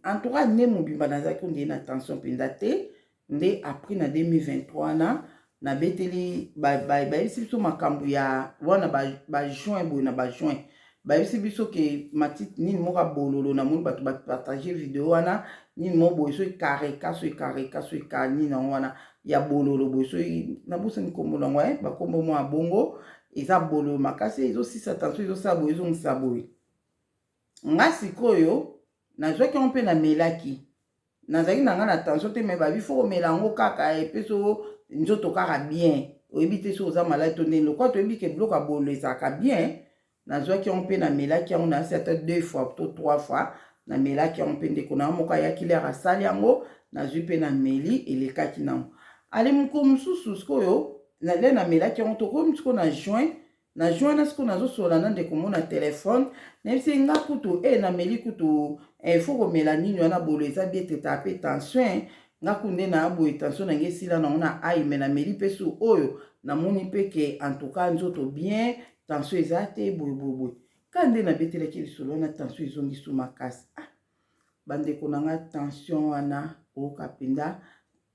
en tout cas ne mobimba nazalaki onde na tension mpenza te nde après na 2023 na beteli bayebisi biso makambo ya wana bajuin boye na bajuin bayebisi biso ke matiti nini moko bololo na moni bato bapartage video wana nini moko boye so ekareka nini nango wana ya bololo boye so nabosani kombo nango bakombo mwa bongo eza bololo makasi ezosisa tension ezosala boye ezongisa boye nga sikoyo nazwaki yango mpe namelaki nazalaki na nga na tension te me babi fo komela yango kaka epe so nzoto kaka bien oyebi te so oza maladi to ndeni lokwa toyebi ke biloko ya bololo ezalaka bien nazwaki yango mpe namelaki yango nasi ata 2 fois to 3 fois namelaki yango mpe ndeko na moko ayaki lere asali yango nazwi mpe nameli elekaki nango ale mokolo mosusu sikoyo le namelaki yango tokomi sikoyo na juin na sikoyo nazosola na ndeko mona telefone nayebisi nga kutu nameli kutu fo komela nini wana bolo eza bien tetala mpe tension nga kunde na boye tension nange esila nango na ai me nameli mpe su oyo namoni mpe ke en tout cas nzoto bien tension eza te boye ka nde nabetelaki lisolo wana tension ezongi su makasi bandeko na nga tension wana oyoka mpenza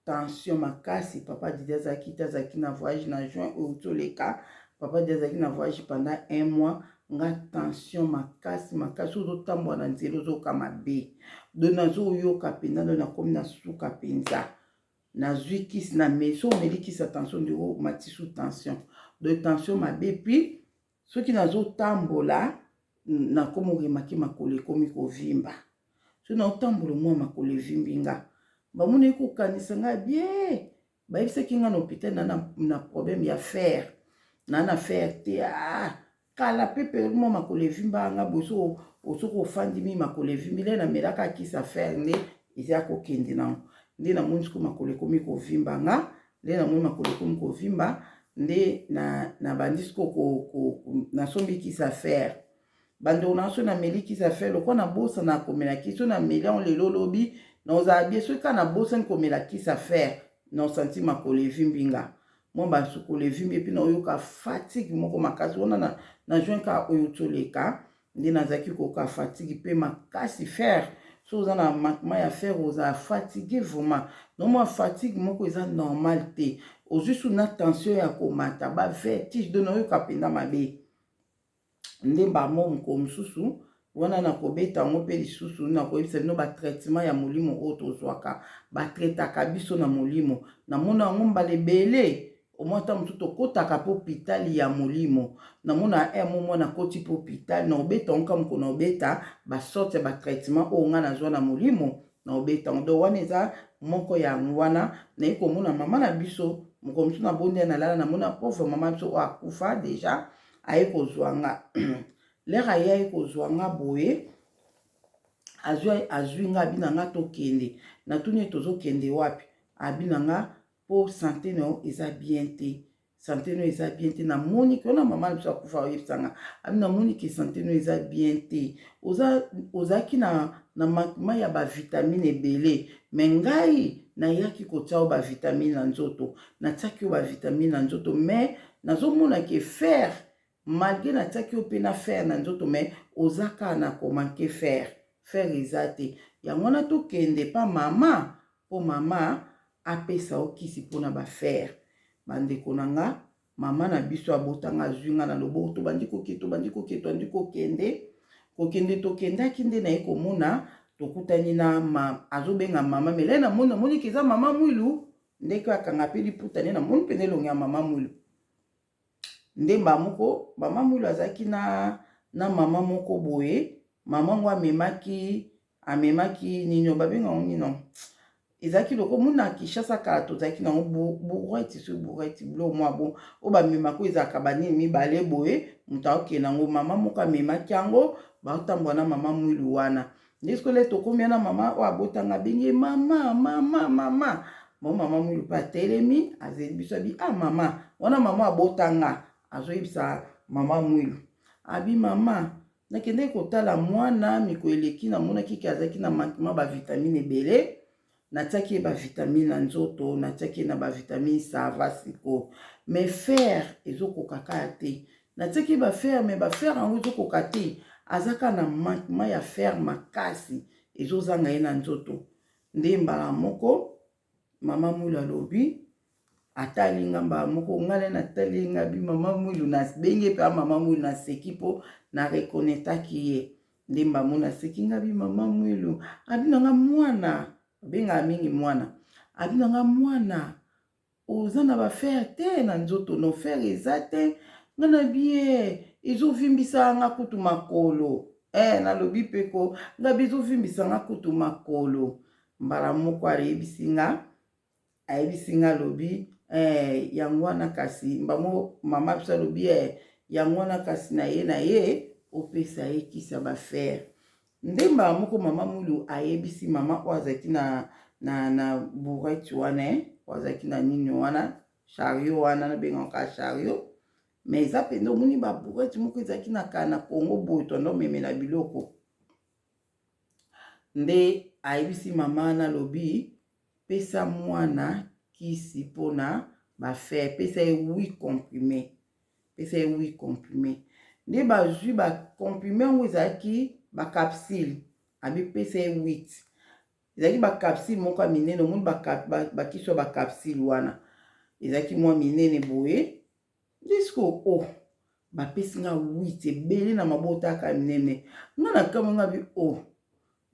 tension makasi papa didi azalaki na voyage na juin oyo toleka papa didi azalaki na voyage pendant 1 mois nga tension makasi ozotambola na nzela ozoyoka mabe do nazoyoka mpenza ndo nakomi na suka mpenza nazwi kisi na meso omeli kisi ya tension nde omati su tension do tension mabe puis soki nazotambola nakomi oremaki makolo ekomi kovimba so naotambola mwa makolo evimbi nga bamoni ekokanisa nga bien bayebisaki nga na hôpital na problème ya fer na fer te kala pepe mwa makolo evimba nga boye soki ofandimi makolo evimbi le namelaka kisa fer nde eza kokende nango nde namoni siko makolo ekomi kovimba nga nde na bandi siko nasombi kisa fer bandeko na so nameli kisa fer lokwa nabosana komela kisi so nameli yango lelo lobi naozala bie soki kaka nabosani komela kisa fer naosanti makolo evimbi nga mwa basukolo evimbi epi naoyoka fatigue moko makasi wana na juin ka oyo toleka nde nazalaki koyoka fatigue mpe makasi fer so oza na manquement ya fer ozala fatigue vraiment nomwa fatigue moko eza normal te ozwi su na tension ya komata bavertige do naoyoka mpenza mabe nde bamo mokolo mosusu wana nakobeta yango mpe lisusu nakoyebisa bino batraitement ya molimo oyo tozwaka batretaka biso na molimo namona yango mbala ebele omwa ta mosusu tokotaka mpo hôpital ya molimo namona momo nakoti mpo hôpital na obeta yango ka mokolo na obeta basorte ya batraitement oyo nga nazwa na molimo na obeta yango do wana eza moko ya wana naye komona mama na biso mokolo mosusu nabondi ya nalala namona pauvre mama biso oyo akufa deja aye kozwa nga lere aye kozwa nga boye azwi nga abi na nga tokende natuni ye tozokende wapi abi na nga po santé no eza bien te namoni ke wana mama na biso akufa oyebisa nga abi namoni ke santé no eza bien te ozalaki na manquement ya bavitamine ebele me ngai nayaki kotia oyo bavitamine na nzoto natiaki oyo bavitamine na nzoto me nazomona ke fer malgré natiaki oyo mpe na fer na nzoto me oza kaka na komanke fer eza te yango wana tokende pa mama mpo mama apesa okisi mpona bafer bandeko na nga mama na biso abotanga zwinga na loboko tobandi kokende tokendaki nde na ye komona tokutani na azobenga mama mele na moni kiza mama mwilu ndeko akanga pe liputa ne na moni pene longi ya mama mwilu nde moko mama mwilu azaki na mama moko boye mama ngo amemaki nino babenga ngo nino ezaki loko muna Kishasa kala tozaki na bourrette blo mwa bon o bamemako ezaka banini mibale boye mutu akokenda ngo mama moko amemaki yango baotambola na mama mwilu wana ndisiko le tokomi na mama oyo abotanga bengi mama bon mama mwilu mpe atelemi azeli biso abi mama wana mama abotanga azoyebisa mama mwilu abi mama nakende kotala mwana miko eleki namonaki ke azalaki na manquement bavitamine ebele natiaki ba vitamine na nzoto natiaki na ba vitamine sava siko mais fer ezokoka kaka te natiaki ba fer mais ba fer yango ezokoka te azaka na manquement ya fer makasi ezozanga ye na nzoto nde mbala moko mama mwilu alobi atali nga mbala moko ngale natali nga bi mama mwilu na benge pe mama mwilu na seki po na reconnaîtaki ye nde mbala moko naseki nga bi mama mwilu abinanga mwana benga mingi mwana abinanga mwana oza na ba fer te na nzoto no fer eza te nga na bie ezovimbisa nga kutu makolo nalobi peko nga bizovimbisa nga kutu makolo mbala moko ayebisi nga lobi yango wana kasi mbamo mama biso alobi yango wana kasi na ye opesa ye kisa ba fer nde mbala moko mama mwilu ayebisi mama oyo azalaki na bourrette wana oyo azalaki na nini wana chariot wana nabengaka chariot mais eza pende omoni babourrette moko ezalaki na kala na Congo boye tondo omemela biloko nde ayebisi mama nalobi pesa mwana kisi mpona bafer pesa ye 8 comprimé nde bazwi bacomprime yango ezalaki bacapsule abi pesa ye 8 ezalaki bacapsule moko ya minene omoni bakisi ya bacapsule wana ezalaki mwa minene boye disko bapesi nga 8 ebele na mabota aka minene nga na kama nga bi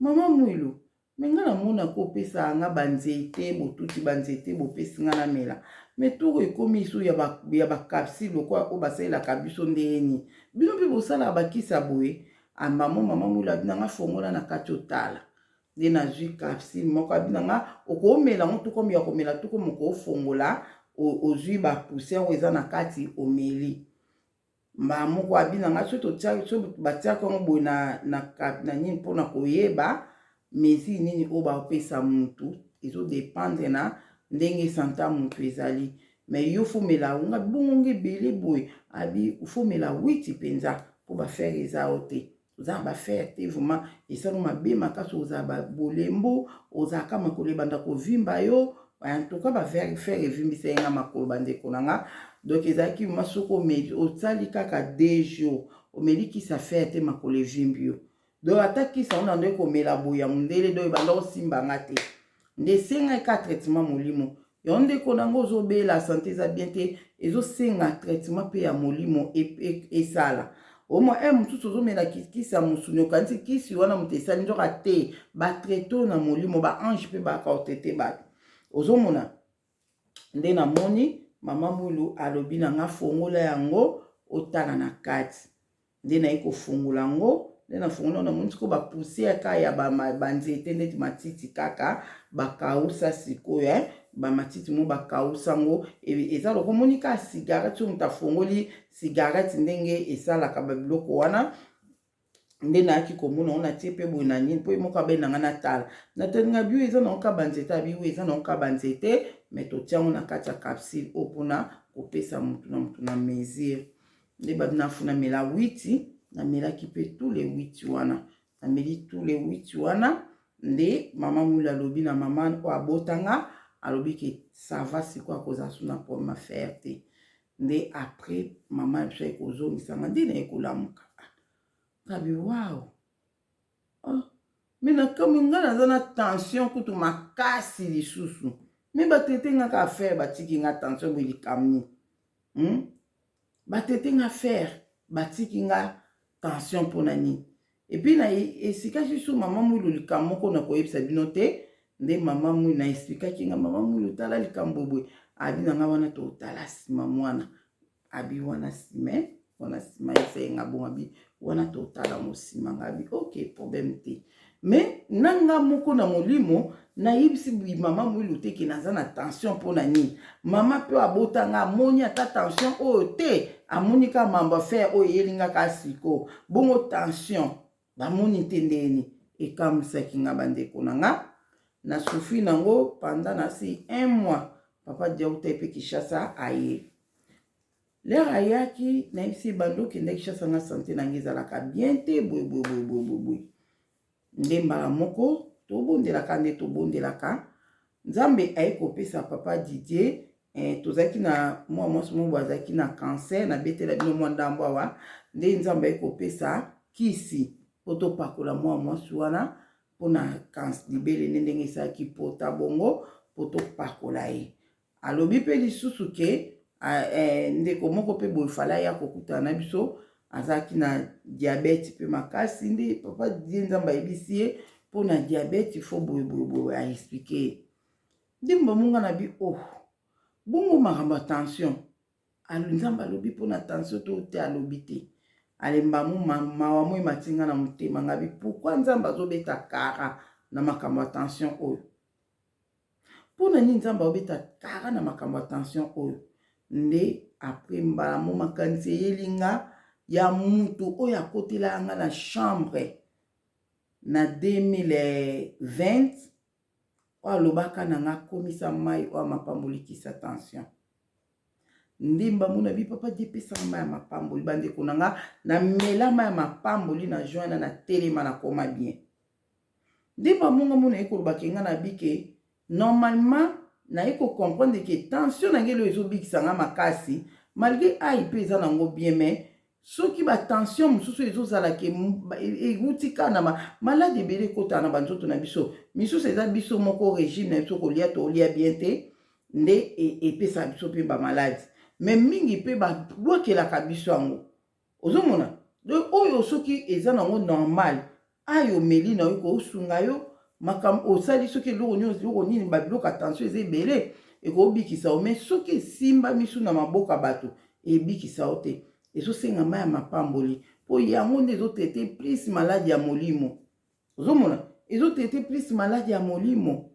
mama mwilu me nga namona kopesa nga banzete botuti banzete bopesi nga na mela me toko ekomi isu ya bacapsule lokwa oyo basalelaka biso ndeni bino mpe bosalaka bakisa boye ambamo mama mwilu abinanga fongola na kati otala nde nazwi capsule moko abinanga okomela ngo tukomi ya komela tuko moko ofongola ozwi bapoussière oyo eza na kati omeli mbala moko abinanga so batiaka yango boye na nini mpona koyeba mesure nini oyo baopesa mutu ezodependre na ndenge santa mutu ezali mais yo fomela nga bongo ebele boye abi fomela 8 mpenza mpo bafer eza o te oza na bafer te vraiment esalo mabe makasi ozala bolembo ozalaka makolo ebanda kovimba yo antuka bafer evimbisa ye nga makolo bandeko na nga donc ezalaki ma soko omeli osali kaka 2 jours omeli kisa fer te makolo evimbi yo donc ata kisa ngo na nde komela boye ya mondele donc ebanda osimba nga te nde esenga eka traitement molimo yo ndeko nango ozobela santé eza bien te ezosenga traitement mpe ya molimo esala omwa mosusu ozomela kisi ya mosuni okanisi kisi wana moto esali nzoka te batreto na molimo baange mpe bakaotete bato ozomona nde namoni mama mwilu alobi na nga fongola yango otala na kati nde naye kofongola yango nde nafongola na moni siko bapoussière kaka ya banzete ndeti matiti kaka bakausa sikoyo bamatiti mo bakausa ngo eza loko moni kaka cigarette so moto afongoli cigarette ndenge esalaka babiloko wana nde nayaki komona ngo natie mpe boye na nini mpo moko abenanga natala natalinga bio eza nango ka banzete abiyo eza nango ka banzete mais totia yango na kati ya capsule oyo mpona kopesa mutu na mutu na mesure nde nafuna mela 8 namelaki mpe tous les 8 wana nameli tous les 8 wana nde mama mwilu alobi na mama oyo abotanga alobi ke sava sikoyo akozala suna mpo mafer te nde après mama biso ekozongisanga nde naye kolamuka kabi wow me nakamwi nga naza na tension kutu makasi lisusu me batrete nga ka fer batiki nga tension boye likamni batete nga faire batiki nga tension mpona nini epuis na esikaki su mama mwilo likambo moko na koyebisa bino te nde mama mwilo na esikaki nga mama mwilo tala likambo boye abi na nga wana totala nsima mwana abi wana nsima esenga bon abi wana totala mosima nga abi ok problème te mais nanga moko na molimo nayebisi mama mwilo te ke naza na tension mpona nini mama mpe abotanga amoni ata tension oyo te amoni ka mambo affaire oyo eyelingaka siko bongo tension bamoni te ndeni ekamisaki nga bandeko na nga na sufi nango pendant nasi 1 mois papa diauta epe Kinshasa aye lere ayaki nayebisi bando kende Kinshasa nga sante nange ezalaka bien te boye nde mbala moko tobondelaka nde tobondelaka nzambe aye kopesa papa Didier tozalaki na mwa mwasi moko azalaki na cancer na betela bino mwa ndambo awa nde nzambe aye kopesa kisi po topakola mwa mwasi wana mpona libele nde ndenge esalaki pota bongo po topakola ye alobi mpe lisusu ke ndeko moko mpe boye fala ya kokutana na biso azalaki na diabete mpe makasi nde papa Didier nzambe ayebisi ye mpona diabete ifo boye aexplike ye ndi mbamunga na bi bongo makambo ya tension nzambe alobi mpona tension to te alobi te alembamu mawa mo ematinga na motema ngabi pourquoi nzambe azobeta kara na makambo ya tension oyo mpona nini nzambe azobeta kara na makambo ya tension oyo nde apres mbala mo makanisi eyelinga ya mutu oyo akotela nga na chambre na 2020 oyo alobaka na nga komisa mai oyo mapambolikisa tension ndimba muna bi papa dipesanga mai ya mapamboli bandeko na nga na mela mai ya mapamboli na joina na telema na koma bien ndimba munga muna ekolobaka nga na bike normalement na comprendre que tension na ngelo ezobikisa nga makasi malgré ai pe eza nango bien mais soki ba tension mususu ezozalaka egutika na malade ebele ekotana na banzoto na biso misusu eza biso moko régime na biso kolia tolia bien te nde epesa biso mpe bamaladi mais mingi mpe balwakelaka biso yango ozomona donc oyo soki eza nango normal ayo meli na yo kosunga yo makambo osali soki eloko nini babiloko ya tension eza ebele ekobikisa yo mais soki esimba misu na maboka bato ebikisa yo te ezosenga mai ya mapamboli mpo yango nde ezotraite plus maladi ya molimo ozomona ezotraite plus maladi ya molimo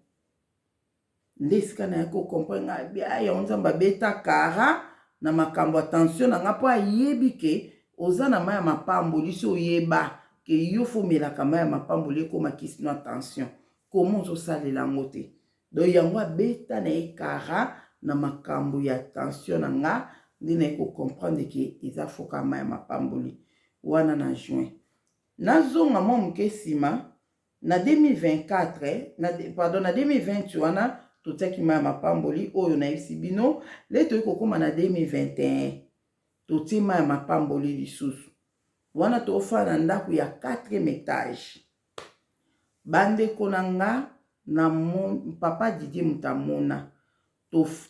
nde esika na ya kokomprendre nga yango nzambe abeta kara na makambo ya tension na nga mpo ayebi ke oza na mai ya mapamboli so oyeba ke yo fomelaka mai ya mapamboli ekoma kisi na tension komo ozosalela yango te donc yango abeta na ye kara na makambo ya tension na nga nde na ye kokomprendre ke eza foka mai ya mapamboli wana na juin nazonga mwa moke nsima na 2024 pardon na 2020 wana totiaki mai ya mapamboli oyo nayebisi bino le toyei kokóma na 2021 totie mai ya mapamboli lisusu wana tofanda na ndako ya 4e étage bandeko na nga na papa Didier mutamona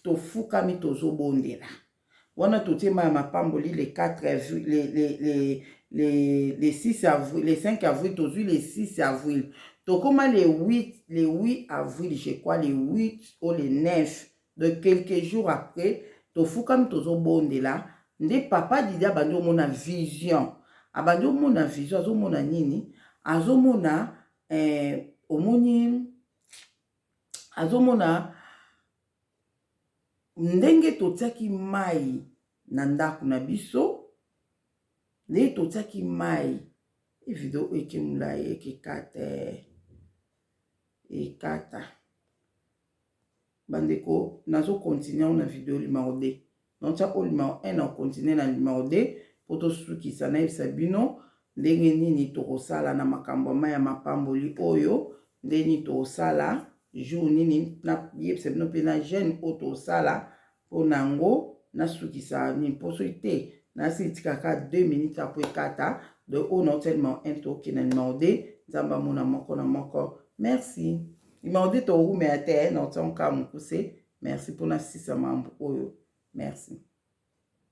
tofukami tozobondela wana totie mai ya mapamboli le 4 avril le 6 avril le 5 avril tozwi le 6 avril tokoma le 8 avril je crois le 8 ou le 9 de quelques jours après tofukami tozobondela nde papa Didier abandi omona vision abandi omona vision azomona nini azomona omoni azomona ndenge totiaki mai na ndako na biso ndenge totiaki mai video ekemula ekata bandeko nazo continuer na video numéro 2 donc ça au numéro 1 on continue na numéro 2 pour tosukisa na yebisa bino ndenge nini tokosala na makambo mai ya mapamboli oyo ndenge nini tokosala jour nini na yebisa bino mpe na jeune oyo tosala mpo nango nasukisa nini mposo te nasitikaka 2 minutes apres ekata de oyo nauti numéro 1 tokende numéro 2 nzambe amona moko na moko merci numéro 2 tokumela te nauti nka mokuse merci mpona sisa mambo oyo merci